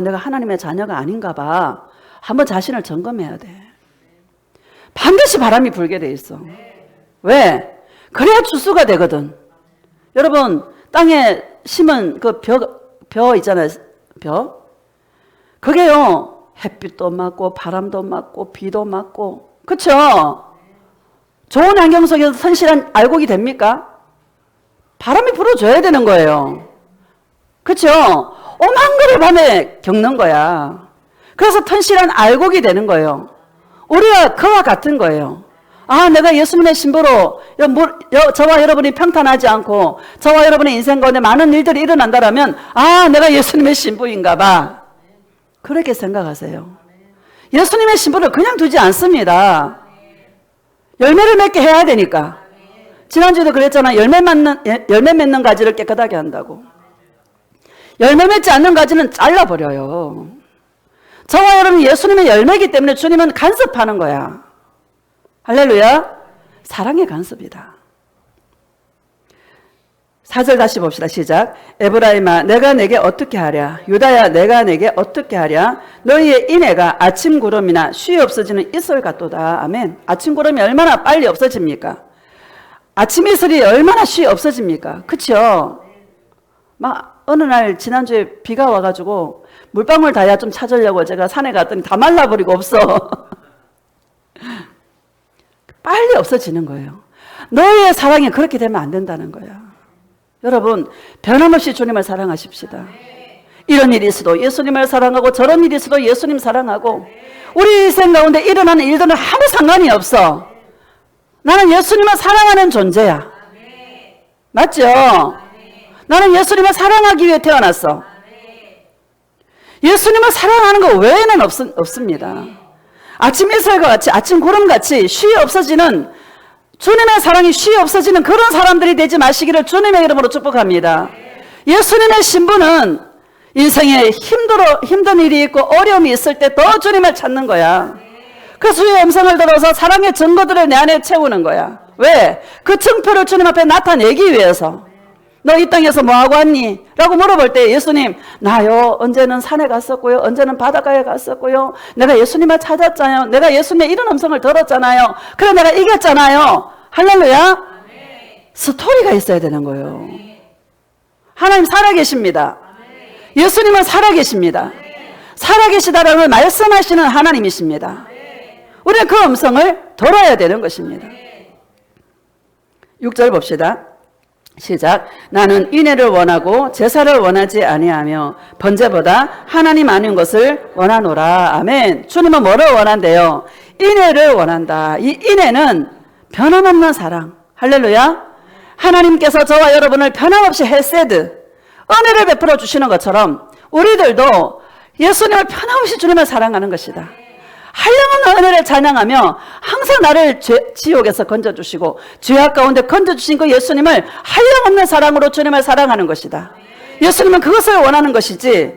내가 하나님의 자녀가 아닌가 봐. 한번 자신을 점검해야 돼. 반드시 바람이 불게 돼 있어. 왜? 그래야 추수가 되거든. 여러분 땅에 심은 그 벼 있잖아요. 벼. 그게요 햇빛도 맞고 바람도 맞고 비도 맞고, 그쵸? 좋은 환경 속에서 선실한 알곡이 됩니까? 바람이 불어줘야 되는 거예요. 그쵸? 오만 거를 밤에 겪는 거야. 그래서 튼실한 알곡이 되는 거예요. 우리가 그와 같은 거예요. 내가 예수님의 신부로 저와 여러분이 평탄하지 않고 저와 여러분의 인생 가운데 많은 일들이 일어난다면 내가 예수님의 신부인가 봐. 그렇게 생각하세요. 예수님의 신부를 그냥 두지 않습니다. 열매를 맺게 해야 되니까. 지난주에도 그랬잖아. 열매 맺는 가지를 깨끗하게 한다고. 열매 맺지 않는 가지는 잘라버려요. 저와 여러분 예수님의 열매이기 때문에 주님은 간섭하는 거야. 할렐루야. 사랑의 간섭이다. 4절 다시 봅시다. 시작. 에브라임아 내가 내게 어떻게 하랴. 유다야 내가 내게 어떻게 하랴. 너희의 인애가 아침 구름이나 쉬 없어지는 이슬 같도다. 아멘. 아침 구름이 얼마나 빨리 없어집니까? 아침 이슬이 얼마나 쉬 없어집니까? 그쵸? 막 어느 날 지난주에 비가 와가지고 물방울 다야 좀 찾으려고 제가 산에 갔더니 다 말라버리고 없어. 빨리 없어지는 거예요. 너희의 사랑이 그렇게 되면 안 된다는 거야. 여러분 변함없이 주님을 사랑하십시다. 이런 일이 있어도 예수님을 사랑하고 저런 일이 있어도 예수님 사랑하고 우리 인생 가운데 일어나는 일들은 아무 상관이 없어. 나는 예수님을 사랑하는 존재야. 맞죠? 나는 예수님을 사랑하기 위해 태어났어. 예수님을 사랑하는 것 외에는 없습니다. 아침 햇살과 같이 아침 구름같이 쉬 없어지는 주님의 사랑이 쉬 없어지는 그런 사람들이 되지 마시기를 주님의 이름으로 축복합니다. 예수님의 신부는 인생에 힘든 일이 있고 어려움이 있을 때 더 주님을 찾는 거야. 그 주의 음성을 들어서 사랑의 증거들을 내 안에 채우는 거야. 왜? 그 증표를 주님 앞에 나타내기 위해서. 너 이 땅에서 뭐하고 왔니? 라고 물어볼 때 예수님 나요 언제는 산에 갔었고요 언제는 바닷가에 갔었고요 내가 예수님을 찾았잖아요. 내가 예수님의 이런 음성을 들었잖아요. 그래 내가 이겼잖아요. 할렐루야. 스토리가 있어야 되는 거예요. 하나님 살아계십니다. 예수님은 살아계십니다. 살아계시다라는 걸 말씀하시는 하나님이십니다. 우리는 그 음성을 들어야 되는 것입니다. 6절 봅시다. 시작. 나는 인애를 원하고 제사를 원하지 아니하며 번제보다 하나님 아는 것을 원하노라. 아멘. 주님은 뭐를 원한대요? 인애를 원한다. 이 인애는 변함없는 사랑. 할렐루야. 하나님께서 저와 여러분을 변함없이 헤세드 은혜를 베풀어 주시는 것처럼 우리들도 예수님을 변함없이 주님을 사랑하는 것이다. 한량없는 은혜를 찬양하며 항상 나를 지옥에서 건져주시고 죄악 가운데 건져주신 그 예수님을 한량없는 사랑으로 주님을 사랑하는 것이다. 예수님은 그것을 원하는 것이지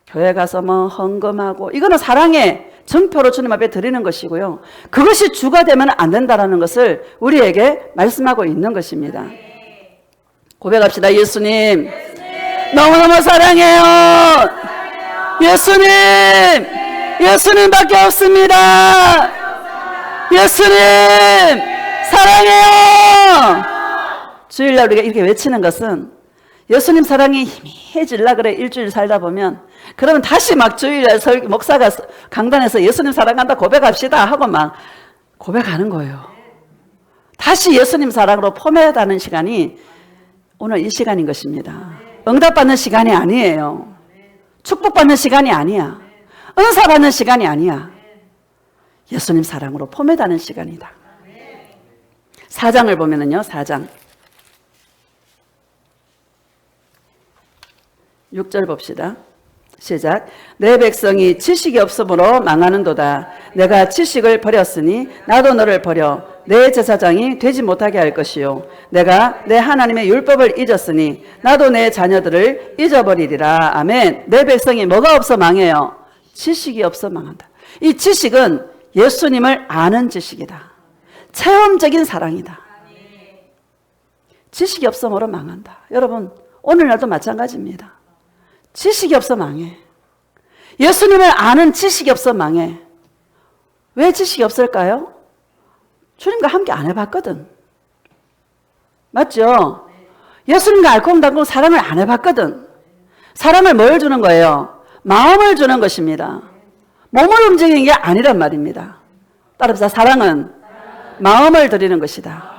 교회 가서 뭐 헌금하고 이거는 사랑의 증표로 주님 앞에 드리는 것이고요. 그것이 주가 되면 안 된다는 것을 우리에게 말씀하고 있는 것입니다. 고백합시다. 예수님 너무너무 사랑해요. 예수님 예수님밖에 없습니다. 예수님 사랑해요. 주일날 우리가 이렇게 외치는 것은 예수님 사랑이 희미해질라 그래. 일주일 살다 보면 그러면 다시 막 주일날 목사가 강단에서 예수님 사랑한다 고백합시다 하고 막 고백하는 거예요. 다시 예수님 사랑으로 포맷하는 시간이 오늘 이 시간인 것입니다. 응답받는 시간이 아니에요. 축복받는 시간이 아니야. 은사 받는 시간이 아니야. 예수님 사랑으로 포맷하는 시간이다. 4장을 보면은요. 4장 6절 봅시다. 시작. 내 백성이 지식이 없으므로 망하는도다. 내가 지식을 버렸으니 나도 너를 버려 내 제사장이 되지 못하게 할 것이요 내가 내 하나님의 율법을 잊었으니 나도 내 자녀들을 잊어버리리라. 아멘. 내 백성이 뭐가 없어 망해요? 지식이 없어 망한다. 이 지식은 예수님을 아는 지식이다. 체험적인 사랑이다. 지식이 없으므로 망한다. 여러분 오늘날도 마찬가지입니다. 지식이 없어 망해. 예수님을 아는 지식이 없어 망해. 왜 지식이 없을까요? 주님과 함께 안 해봤거든. 맞죠? 예수님과 알콩달콩 사랑을 안 해봤거든. 사랑을 뭘 주는 거예요? 마음을 주는 것입니다. 몸을 움직이는 게 아니란 말입니다. 따라서 사랑은 마음을 드리는 것이다.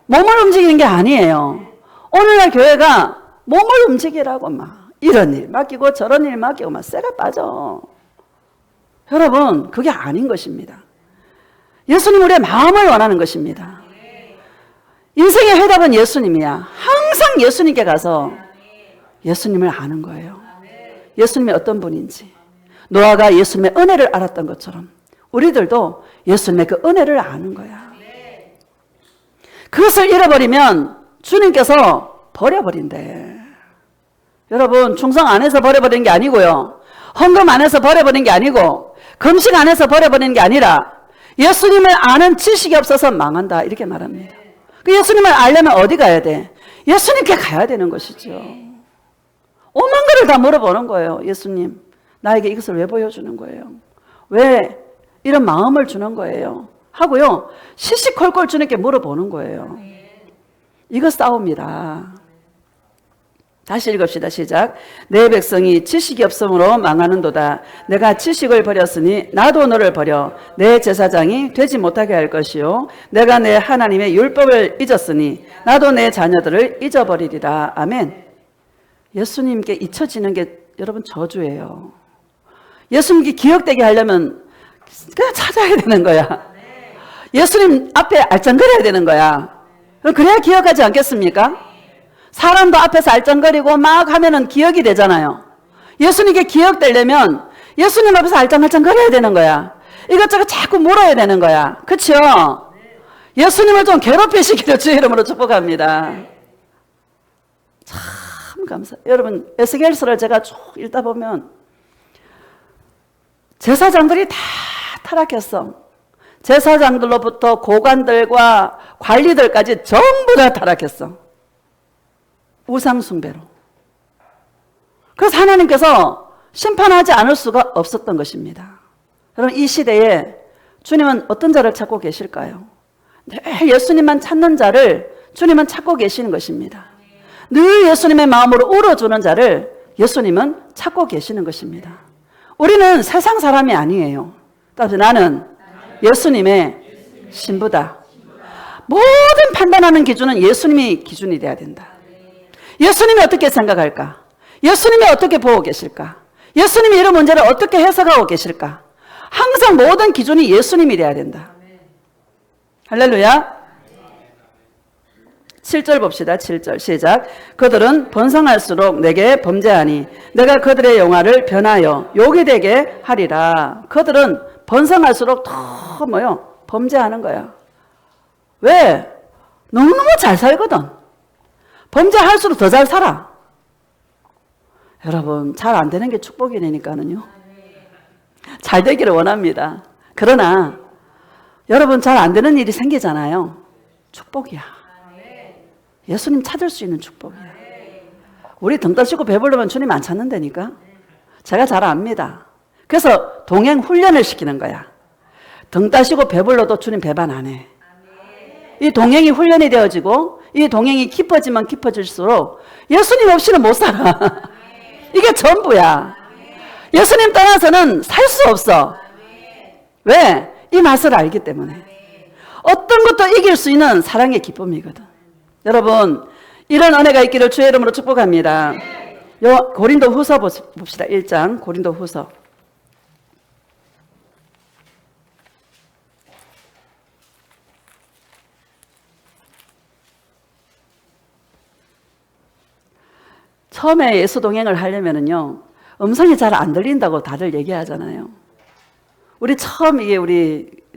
몸을 움직이는 게 아니에요. 오늘날 교회가 몸을 움직이라고 막 이런 일 맡기고 저런 일 맡기고 막 쇠가 빠져. 여러분 그게 아닌 것입니다. 예수님 우리의 마음을 원하는 것입니다. 인생의 해답은 예수님이야. 항상 예수님께 가서 예수님을 아는 거예요. 예수님이 어떤 분인지. 노아가 예수님의 은혜를 알았던 것처럼 우리들도 예수님의 그 은혜를 아는 거야. 그것을 잃어버리면 주님께서 버려버린대. 여러분 충성 안 해서 버려버리는 게 아니고요. 헌금 안 해서 버려버리는 게 아니고 금식 안 해서 버려버리는 게 아니라 예수님을 아는 지식이 없어서 망한다 이렇게 말합니다. 그 예수님을 알려면 어디 가야 돼? 예수님께 가야 되는 것이죠. 오만 거를 다 물어보는 거예요. 예수님, 나에게 이것을 왜 보여주는 거예요? 왜 이런 마음을 주는 거예요? 하고요, 시시콜콜 주님께 물어보는 거예요. 이거 싸움이다. 다시 읽읍시다. 시작. 내 백성이 지식이 없으므로 망하는도다. 내가 지식을 버렸으니 나도 너를 버려 내 제사장이 되지 못하게 할 것이요, 내가 내 하나님의 율법을 잊었으니 나도 내 자녀들을 잊어버리리라. 아멘. 예수님께 잊혀지는 게 여러분 저주예요. 예수님께 기억되게 하려면 그냥 찾아야 되는 거야. 예수님 앞에 알짱거려야 되는 거야. 그래야 기억하지 않겠습니까? 사람도 앞에서 알짱거리고 막 하면은 기억이 되잖아요. 예수님께 기억되려면 예수님 앞에서 알짱알짱거려야 되는 거야. 이것저것 자꾸 물어야 되는 거야. 그렇죠? 예수님을 좀 괴롭히시기를 주의 이름으로 축복합니다. 참 감사. 여러분, 에스겔서를 제가 쭉 읽다 보면 제사장들이 다 타락했어. 제사장들로부터 고관들과 관리들까지 전부 다 타락했어. 우상 숭배로. 그래서 하나님께서 심판하지 않을 수가 없었던 것입니다. 여러분, 이 시대에 주님은 어떤 자를 찾고 계실까요? 늘 예수님만 찾는 자를 주님은 찾고 계시는 것입니다. 늘 예수님의 마음으로 울어주는 자를 예수님은 찾고 계시는 것입니다. 우리는 세상 사람이 아니에요. 따라서 나는 예수님의 신부다. 모든 판단하는 기준은 예수님이 기준이 돼야 된다. 예수님이 어떻게 생각할까? 예수님이 어떻게 보고 계실까? 예수님이 이런 문제를 어떻게 해석하고 계실까? 항상 모든 기준이 예수님이 돼야 된다. 할렐루야. 7절 봅시다. 7절 시작. 그들은 번성할수록 내게 범죄하니 내가 그들의 영화를 변하여 욕이 되게 하리라. 그들은 번성할수록 더 범죄하는 거야. 왜? 너무너무 잘 살거든. 범죄할수록 더 잘 살아. 여러분, 잘 안 되는 게 축복이니까는요. 잘 되기를 원합니다. 그러나 여러분, 잘 안 되는 일이 생기잖아요. 축복이야. 예수님 찾을 수 있는 축복이야. 우리 등 떠시고 배부르면 주님 안 찾는다니까. 제가 잘 압니다. 그래서 동행 훈련을 시키는 거야. 등 따시고 배불러도 주님 배반 안 해. 이 동행이 훈련이 되어지고 이 동행이 깊어지면 깊어질수록 예수님 없이는 못 살아. 이게 전부야. 예수님 떠나서는 살 수 없어. 왜? 이 맛을 알기 때문에. 어떤 것도 이길 수 있는 사랑의 기쁨이거든. 여러분, 이런 은혜가 있기를 주의 이름으로 축복합니다. 고린도 후서 봅시다. 1장 고린도 후서. 처음에 예수 동행을 하려면은요, 음성이 잘 안 들린다고 다들 얘기하잖아요. 우리 처음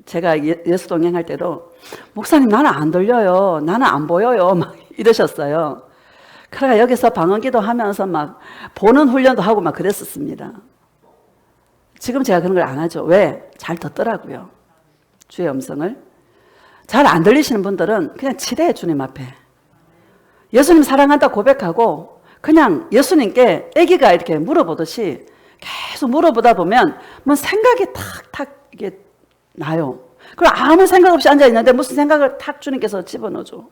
제가 예수 동행할 때도 목사님 나는 안 들려요. 나는 안 보여요. 막 이러셨어요. 그러니까 여기서 방언기도 하면서 막 보는 훈련도 하고 막 그랬었습니다. 지금 제가 그런 걸 안 하죠. 왜? 잘 듣더라고요. 주의 음성을. 잘 안 들리시는 분들은 그냥 치대해 주님 앞에. 예수님 사랑한다 고백하고 그냥 예수님께 아기가 이렇게 물어보듯이 계속 물어보다 보면 뭐 생각이 탁탁 이게 나요. 그럼 아무 생각 없이 앉아 있는데 무슨 생각을 탁 주님께서 집어넣어줘.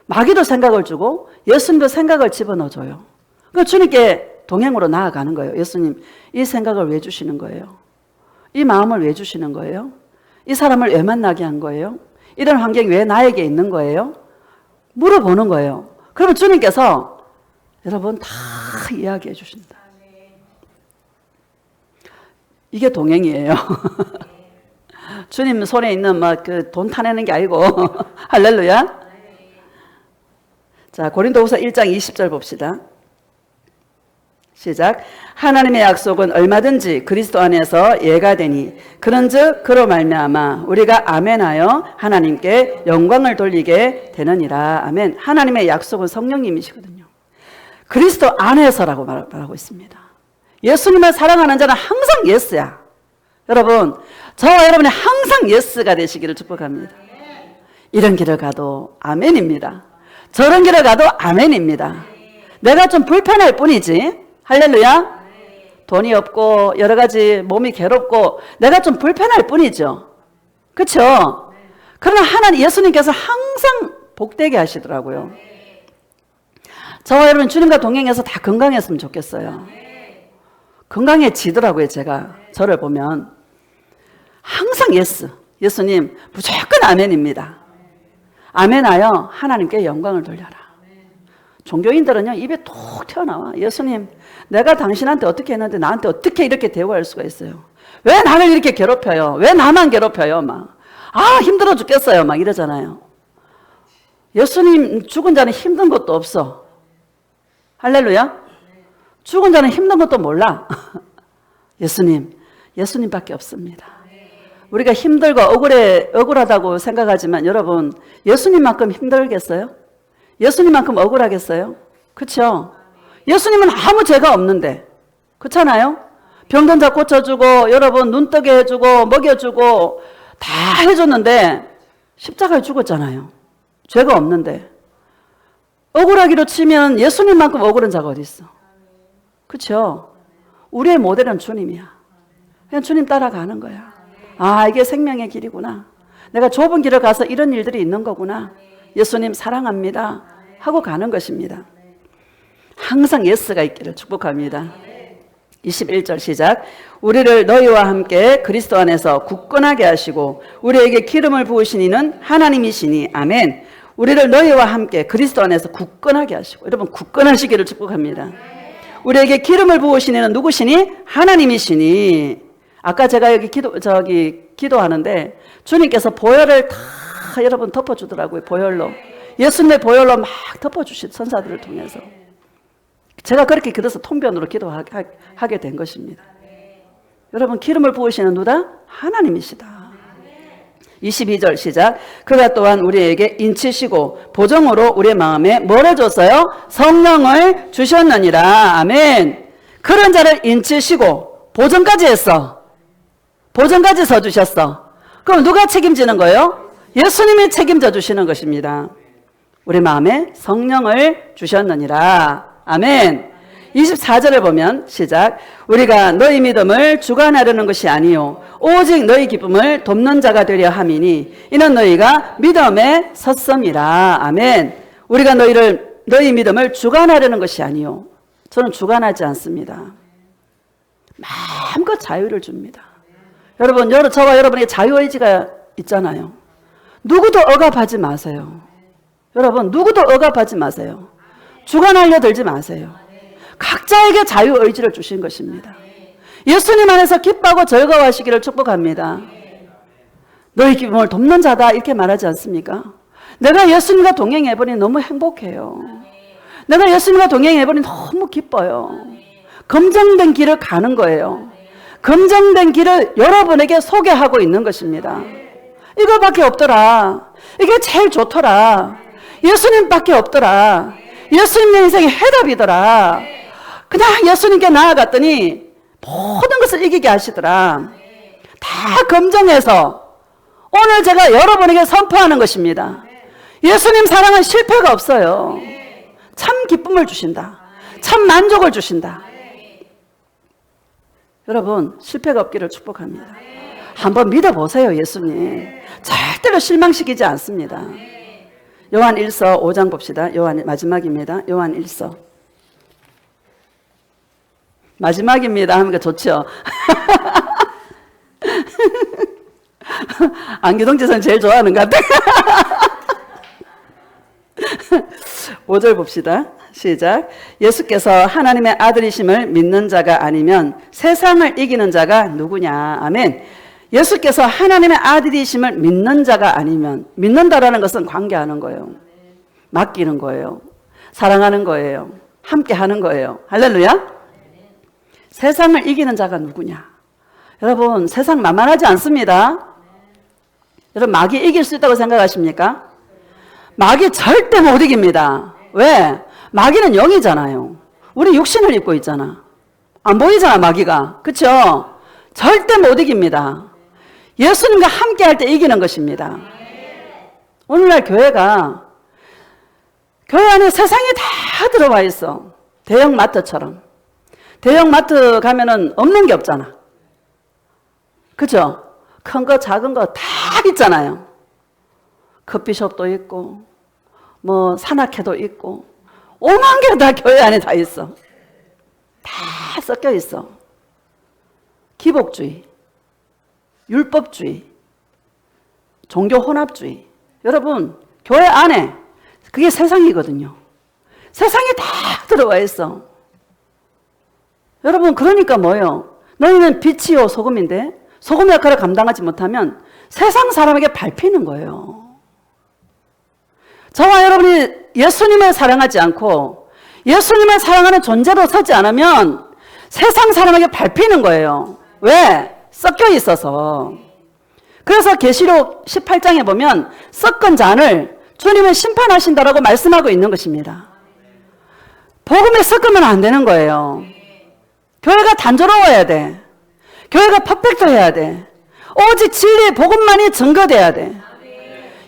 마귀도 생각을 주고 예수님도 생각을 집어넣어줘요. 그 주님께 동행으로 나아가는 거예요. 예수님, 이 생각을 왜 주시는 거예요? 이 마음을 왜 주시는 거예요? 이 사람을 왜 만나게 한 거예요? 이런 환경이 왜 나에게 있는 거예요? 물어보는 거예요. 그러면 주님께서 여러분 다 이야기해 주신다. 이게 동행이에요. 주님 손에 있는 막 그 돈 타내는 게 아니고 할렐루야. 자, 고린도후서 1장 20절 봅시다. 시작. 하나님의 약속은 얼마든지 그리스도 안에서 예가 되니 그런즉 그로 말미암아 우리가 아멘하여 하나님께 영광을 돌리게 되느니라. 아멘. 하나님의 약속은 성령님이시거든요. 그리스도 안에서라고 말하고 있습니다. 예수님을 사랑하는 자는 항상 예스야. 여러분, 저와 여러분이 항상 예스가 되시기를 축복합니다. 이런 길을 가도 아멘입니다. 저런 길을 가도 아멘입니다. 내가 좀 불편할 뿐이지. 할렐루야. 돈이 없고 여러 가지 몸이 괴롭고 내가 좀 불편할 뿐이죠. 그렇죠? 그러나 하나님 예수님께서 항상 복되게 하시더라고요. 저와 여러분 주님과 동행해서 다 건강했으면 좋겠어요. 건강해지더라고요. 제가 저를 보면 항상 예수. 예수님 무조건 아멘입니다. 아멘하여 하나님께 영광을 돌려라. 종교인들은요 입에 톡 튀어나와. 예수님 내가 당신한테 어떻게 했는데 나한테 어떻게 이렇게 대우할 수가 있어요. 왜 나를 이렇게 괴롭혀요. 왜 나만 괴롭혀요. 막 힘들어 죽겠어요. 막 이러잖아요. 예수님 죽은 자는 힘든 것도 없어. 할렐루야. 죽은 자는 힘든 것도 몰라. 예수님밖에 없습니다. 우리가 힘들고 억울하다고 생각하지만 여러분 예수님만큼 힘들겠어요? 예수님만큼 억울하겠어요? 그렇죠? 예수님은 아무 죄가 없는데 그렇잖아요? 병든 자 고쳐주고 여러분 눈 뜨게 해주고 먹여주고 다 해줬는데 십자가에 죽었잖아요. 죄가 없는데 억울하기로 치면 예수님만큼 억울한 자가 어디 있어? 그렇죠? 우리의 모델은 주님이야. 그냥 주님 따라가는 거야. 이게 생명의 길이구나. 내가 좁은 길을 가서 이런 일들이 있는 거구나. 예수님 사랑합니다 하고 가는 것입니다. 항상 예스가 있기를 축복합니다. 21절 시작. 우리를 너희와 함께 그리스도 안에서 굳건하게 하시고 우리에게 기름을 부으신 이는 하나님이시니 아멘. 우리를 너희와 함께 그리스도 안에서 굳건하게 하시고 여러분 굳건하시기를 축복합니다. 우리에게 기름을 부으신 이는 누구시니? 하나님이시니. 아까 제가 여기 기도하는데 주님께서 보혈을 다 여러분 덮어주더라고요. 보혈로. 예수님의 보혈로 막 덮어주신 선사들을 통해서. 제가 그렇게 그래서 통변으로 기도하게 된 것입니다. 여러분 기름을 부으시는 누다? 하나님이시다. 22절 시작. 그가 또한 우리에게 인치시고 보정으로 우리의 마음에 뭘 해줬어요? 성령을 주셨느니라. 아멘. 그런 자를 인치시고 보정까지 했어. 보정까지 서주셨어. 그럼 누가 책임지는 거예요? 예수님이 책임져 주시는 것입니다. 우리 마음에 성령을 주셨느니라. 아멘. 24절을 보면 시작. 우리가 너희 믿음을 주관하려는 것이 아니요 오직 너희 기쁨을 돕는 자가 되려 함이니 이는 너희가 믿음에 섰음이라. 아멘. 우리가 너희 믿음을 주관하려는 것이 아니요. 저는 주관하지 않습니다. 마음껏 자유를 줍니다. 여러분, 저와 여러분의 자유의지가 있잖아요. 누구도 억압하지 마세요. 여러분, 누구도 억압하지 마세요. 주관하려 들지 마세요. 각자에게 자유의지를 주신 것입니다. 예수님 안에서 기뻐하고 즐거워하시기를 축복합니다. 너희 기쁨을 돕는 자다 이렇게 말하지 않습니까? 내가 예수님과 동행해보니 너무 행복해요. 내가 예수님과 동행해보니 너무 기뻐요. 검증된 길을 가는 거예요. 검증된 길을 여러분에게 소개하고 있는 것입니다. 이거밖에 없더라. 이게 제일 좋더라. 예수님밖에 없더라. 예수님 내 인생의 해답이더라. 그냥 예수님께 나아갔더니 모든 것을 이기게 하시더라. 다 검증해서 오늘 제가 여러분에게 선포하는 것입니다. 예수님 사랑은 실패가 없어요. 참 기쁨을 주신다. 참 만족을 주신다. 여러분 실패가 없기를 축복합니다. 한번 믿어보세요. 예수님 절대로 실망시키지 않습니다. 요한 1서 5장 봅시다. 요한 마지막입니다. 요한 1서 마지막입니다 하니까 좋죠. 안기동 지사는 제일 좋아하는 것 같아요. 5절 봅시다. 시작. 예수께서 하나님의 아들이심을 믿는 자가 아니면 세상을 이기는 자가 누구냐. 아멘. 예수께서 하나님의 아들이심을 믿는 자가 아니면, 믿는다라는 것은 관계하는 거예요. 맡기는 거예요. 사랑하는 거예요. 함께 하는 거예요. 할렐루야. 세상을 이기는 자가 누구냐. 여러분 세상 만만하지 않습니다. 여러분 마귀 이길 수 있다고 생각하십니까? 마귀 절대 못 이깁니다. 왜? 마귀는 영이잖아요. 우리 육신을 입고 있잖아. 안 보이잖아 마귀가. 그렇죠? 절대 못 이깁니다. 예수님과 함께 할 때 이기는 것입니다. 오늘날 교회가 교회 안에 세상이 다 들어와 있어. 대형 마트처럼. 대형 마트 가면은 없는 게 없잖아. 그죠? 큰 거 작은 거 다 있잖아요. 커피숍도 있고 뭐 산악회도 있고 오만 개 다 교회 안에 다 있어. 다 섞여 있어. 기복주의, 율법주의, 종교 혼합주의. 여러분, 교회 안에 그게 세상이거든요. 세상이 다 들어와 있어. 여러분, 그러니까 뭐예요? 너희는 빛이요 소금인데 소금 역할을 감당하지 못하면 세상 사람에게 밟히는 거예요. 저와 여러분이 예수님을 사랑하지 않고 예수님을 사랑하는 존재로 서지 않으면 세상 사람에게 밟히는 거예요. 왜? 섞여 있어서. 그래서 계시록 18장에 보면 섞은 잔을 주님은 심판하신다라고 말씀하고 있는 것입니다. 복음에 섞으면 안 되는 거예요. 교회가 단조로워야 돼. 교회가 퍼펙트해야 돼. 오직 진리의 복음만이 증거돼야 돼.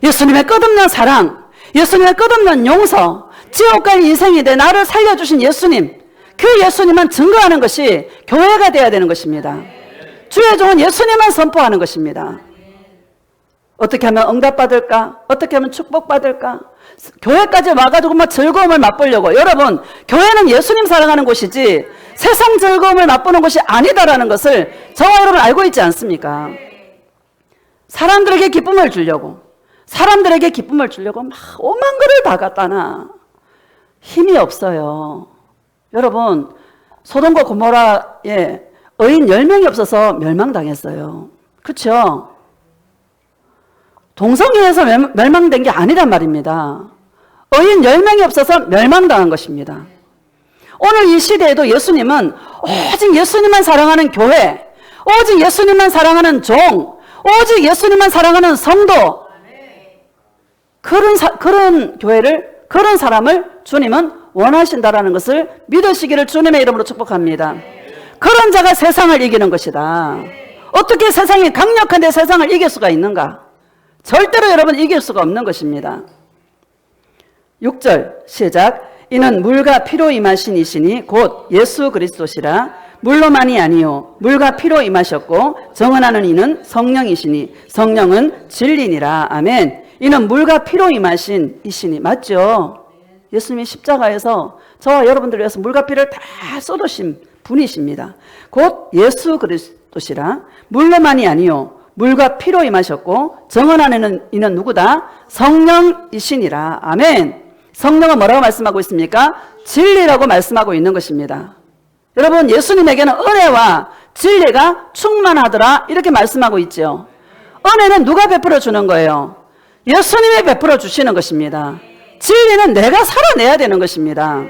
예수님의 끝없는 사랑, 예수님의 끝없는 용서, 지옥 갈 인생이 돼 나를 살려주신 예수님, 그 예수님만 증거하는 것이 교회가 돼야 되는 것입니다. 주의 종은 예수님만 선포하는 것입니다. 어떻게 하면 응답받을까? 어떻게 하면 축복받을까? 교회까지 와가지고 막 즐거움을 맛보려고. 여러분, 교회는 예수님 사랑하는 곳이지 세상 즐거움을 맛보는 곳이 아니다라는 것을 저와 여러분 알고 있지 않습니까? 사람들에게 기쁨을 주려고 막 오만 거를 다 갖다 놔. 힘이 없어요. 여러분, 소돔과 고모라에 의인 10명이 없어서 멸망당했어요. 그렇죠? 동성애에서 멸망된 게 아니란 말입니다. 의인 10명이 없어서 멸망당한 것입니다. 오늘 이 시대에도 예수님은 오직 예수님만 사랑하는 교회, 오직 예수님만 사랑하는 종, 오직 예수님만 사랑하는 성도, 그런 교회를, 그런 사람을 주님은 원하신다라는 것을 믿으시기를 주님의 이름으로 축복합니다. 그런 자가 세상을 이기는 것이다. 어떻게 세상이 강력한데 세상을 이길 수가 있는가? 절대로 여러분 이길 수가 없는 것입니다. 6절 시작. 이는 물과 피로 임하신 이시니 곧 예수 그리스도시라. 물로만이 아니요 물과 피로 임하셨고 정언하는 이는 성령이시니 성령은 진리니라. 아멘. 이는 물과 피로 임하신 이시니. 맞죠? 예수님이 십자가에서 저와 여러분들을 위해서 물과 피를 다 쏟으신 분이십니다. 곧 예수 그리스도시라. 물로만이 아니요 물과 피로 임하셨고 정언하는 이는 누구다? 성령이시니라. 아멘. 성령은 뭐라고 말씀하고 있습니까? 진리라고 말씀하고 있는 것입니다. 여러분, 예수님에게는 은혜와 진리가 충만하더라 이렇게 말씀하고 있죠. 은혜는 누가 베풀어 주는 거예요? 예수님이 베풀어 주시는 것입니다. 진리는 내가 살아내야 되는 것입니다.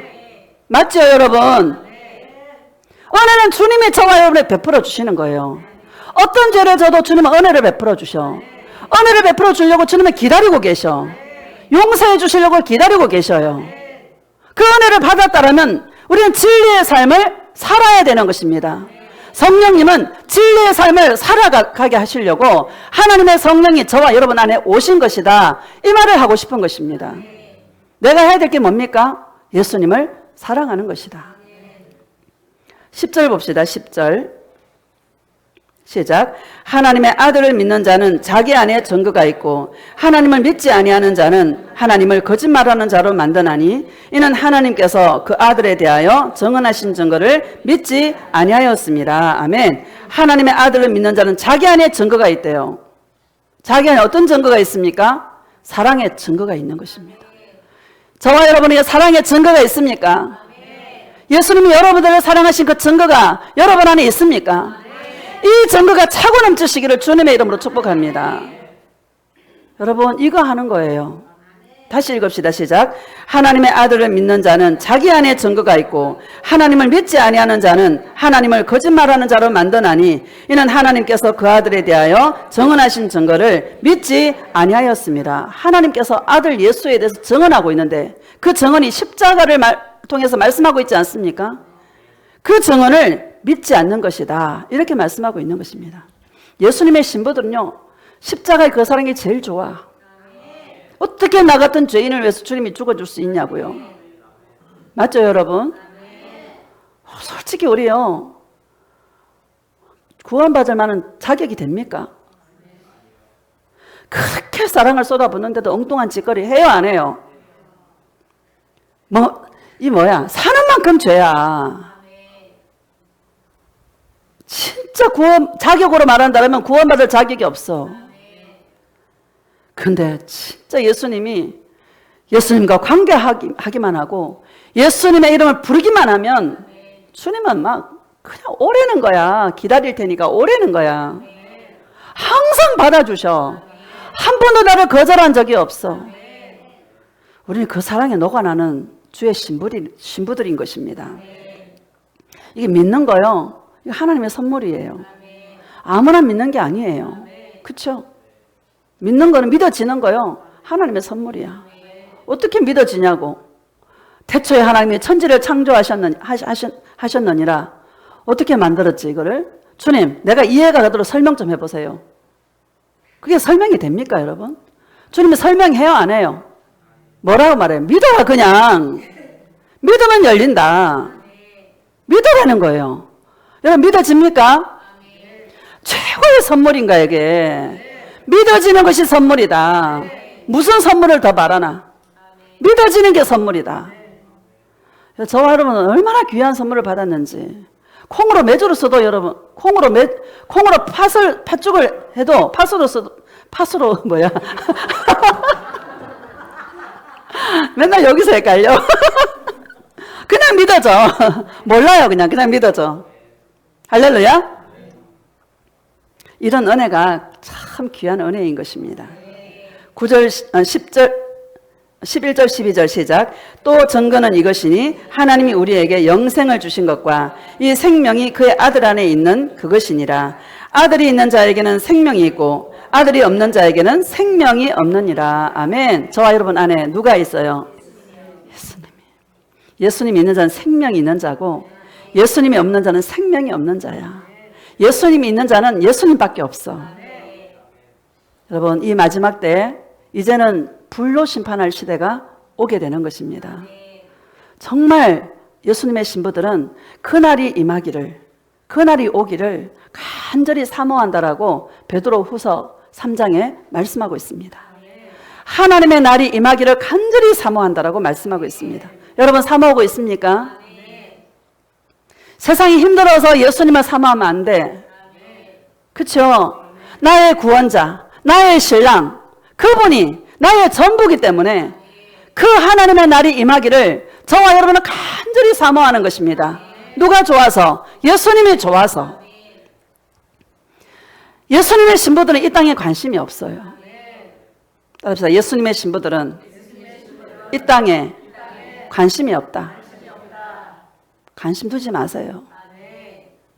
맞죠, 여러분? 은혜는 주님이 저와 여러분에게 베풀어 주시는 거예요. 어떤 죄를 져도 주님은 은혜를 베풀어 주셔. 은혜를 베풀어 주려고 주님은 기다리고 계셔. 용서해 주시려고 기다리고 계셔요. 그 은혜를 받았다면 우리는 진리의 삶을 살아야 되는 것입니다. 성령님은 진리의 삶을 살아가게 하시려고 하나님의 성령이 저와 여러분 안에 오신 것이다. 이 말을 하고 싶은 것입니다. 내가 해야 될 게 뭡니까? 예수님을 사랑하는 것이다. 10절 봅시다. 10절 시작. 하나님의 아들을 믿는 자는 자기 안에 증거가 있고 하나님을 믿지 아니하는 자는 하나님을 거짓말하는 자로 만드나니 이는 하나님께서 그 아들에 대하여 정언하신 증거를 믿지 아니하였습니다. 아멘. 하나님의 아들을 믿는 자는 자기 안에 증거가 있대요. 자기 안에 어떤 증거가 있습니까? 사랑의 증거가 있는 것입니다. 저와 여러분에게 사랑의 증거가 있습니까? 예수님이 여러분들을 사랑하신 그 증거가 여러분 안에 있습니까? 이 증거가 차고 넘치시기를 주님의 이름으로 축복합니다. 여러분, 이거 하는 거예요. 다시 읽읍시다. 시작. 하나님의 아들을 믿는 자는 자기 안에 증거가 있고 하나님을 믿지 아니하는 자는 하나님을 거짓말하는 자로 만드나니 이는 하나님께서 그 아들에 대하여 정언하신 증거를 믿지 아니하였습니다. 하나님께서 아들 예수에 대해서 정언하고 있는데 그 정언이 십자가를 통해서 말씀하고 있지 않습니까? 그 정언을 믿지 않는 것이다. 이렇게 말씀하고 있는 것입니다. 예수님의 신부들은요, 십자가의 그 사랑이 제일 좋아. 어떻게 나 같은 죄인을 위해서 주님이 죽어줄 수 있냐고요. 맞죠, 여러분? 솔직히 우리요, 구원받을 만한 자격이 됩니까? 그렇게 사랑을 쏟아붓는데도 엉뚱한 짓거리 해요, 안 해요? 사는 만큼 죄야. 진짜 자격으로 말한다면 구원받을 자격이 없어. 근데 진짜 예수님과 관계하기만 하고 예수님의 이름을 부르기만 하면 주님은 막 그냥 오래는 거야. 기다릴 테니까 오래는 거야. 항상 받아주셔. 한 번도 나를 거절한 적이 없어. 우리는 그 사랑에 녹아나는 주의 신부들인 것입니다. 이게 믿는 거요, 이거 하나님의 선물이에요. 아무나 믿는 게 아니에요. 그렇죠? 믿는 거는 믿어지는 거요, 하나님의 선물이야. 어떻게 믿어지냐고. 태초에 하나님이 천지를 창조하셨느니라. 어떻게 만들었지 이거를? 주님, 내가 이해가 가도록 설명 좀 해보세요. 그게 설명이 됩니까, 여러분? 주님이 설명해요, 안 해요? 뭐라고 말해요? 믿어라, 그냥. 믿으면 열린다. 믿어라는 거예요. 여러분, 믿어집니까? 최고의 선물인가, 이게? 믿어지는 것이 선물이다. 무슨 선물을 더 바라나? 믿어지는 게 선물이다. 저와 여러분은 얼마나 귀한 선물을 받았는지. 콩으로 매주를 써도 여러분, 콩으로 팥죽을 해도 팥으로 뭐야? 맨날 여기서 헷갈려. 그냥 믿어져. 몰라요, 그냥 믿어져. 할렐루야? 이런 은혜가 참 귀한 은혜인 것입니다. 11절 12절 시작. 또 증거는 이것이니 하나님이 우리에게 영생을 주신 것과 이 생명이 그의 아들 안에 있는 그것이니라. 아들이 있는 자에게는 생명이 있고 아들이 없는 자에게는 생명이 없느니라. 아멘. 저와 여러분 안에 누가 있어요? 예수님이 있는 자는 생명이 있는 자고 예수님이 없는 자는 생명이 없는 자야. 예수님이 있는 자는 예수님밖에 없어. 여러분, 이 마지막 때 이제는 불로 심판할 시대가 오게 되는 것입니다. 정말 예수님의 신부들은 그날이 임하기를, 그날이 오기를 간절히 사모한다라고 베드로후서 3장에 말씀하고 있습니다. 하나님의 날이 임하기를 간절히 사모한다라고 말씀하고 있습니다. 여러분, 사모하고 있습니까? 세상이 힘들어서 예수님을 사모하면 안 돼. 그렇죠? 나의 구원자, 나의 신랑, 그분이 나의 전부이기 때문에 그 하나님의 날이 임하기를 저와 여러분은 간절히 사모하는 것입니다. 누가 좋아서? 예수님이 좋아서. 예수님의 신부들은 이 땅에 관심이 없어요. 따라합시다. 예수님의 신부들은 이 땅에 관심이 없다. 관심 두지 마세요.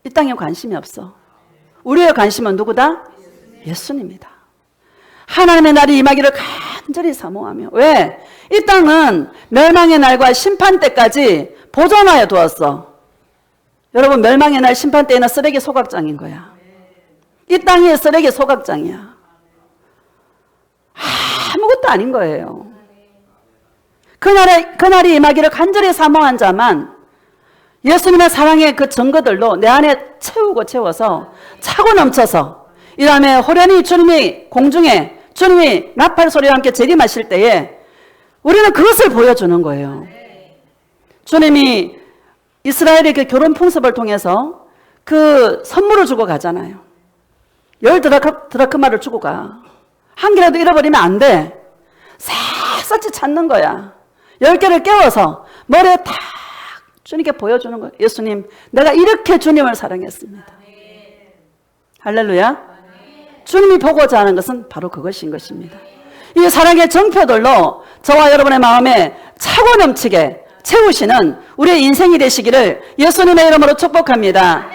이 땅에 관심이 없어. 우리의 관심은 누구다? 예수님이다. 하나님의 날이 임하기를 간절히 사모하며. 왜? 이 땅은 멸망의 날과 심판 때까지 보존하여 두었어. 여러분, 멸망의 날 심판 때에는 쓰레기 소각장인 거야. 이 땅이 쓰레기 소각장이야. 아무것도 아닌 거예요. 그날이 임하기를 간절히 사모한 자만 예수님의 사랑의 그 증거들로 내 안에 채워서 차고 넘쳐서 이 다음에 호련히 주님이 공중에 주님이 나팔 소리와 함께 재림하실 때에 우리는 그것을 보여주는 거예요. 주님이 이스라엘의 그 결혼 풍습을 통해서 그 선물을 주고 가잖아요. 10드라크마를 주고 가. 한 개라도 잃어버리면 안 돼. 샅샅이 찾는 거야. 10개를 깨워서 머리에 탁 주님께 보여주는 거예요. 예수님, 내가 이렇게 주님을 사랑했습니다. 할렐루야. 주님이 보고자 하는 것은 바로 그것인 것입니다. 이 사랑의 정표들로 저와 여러분의 마음에 차고 넘치게 채우시는 우리의 인생이 되시기를 예수님의 이름으로 축복합니다.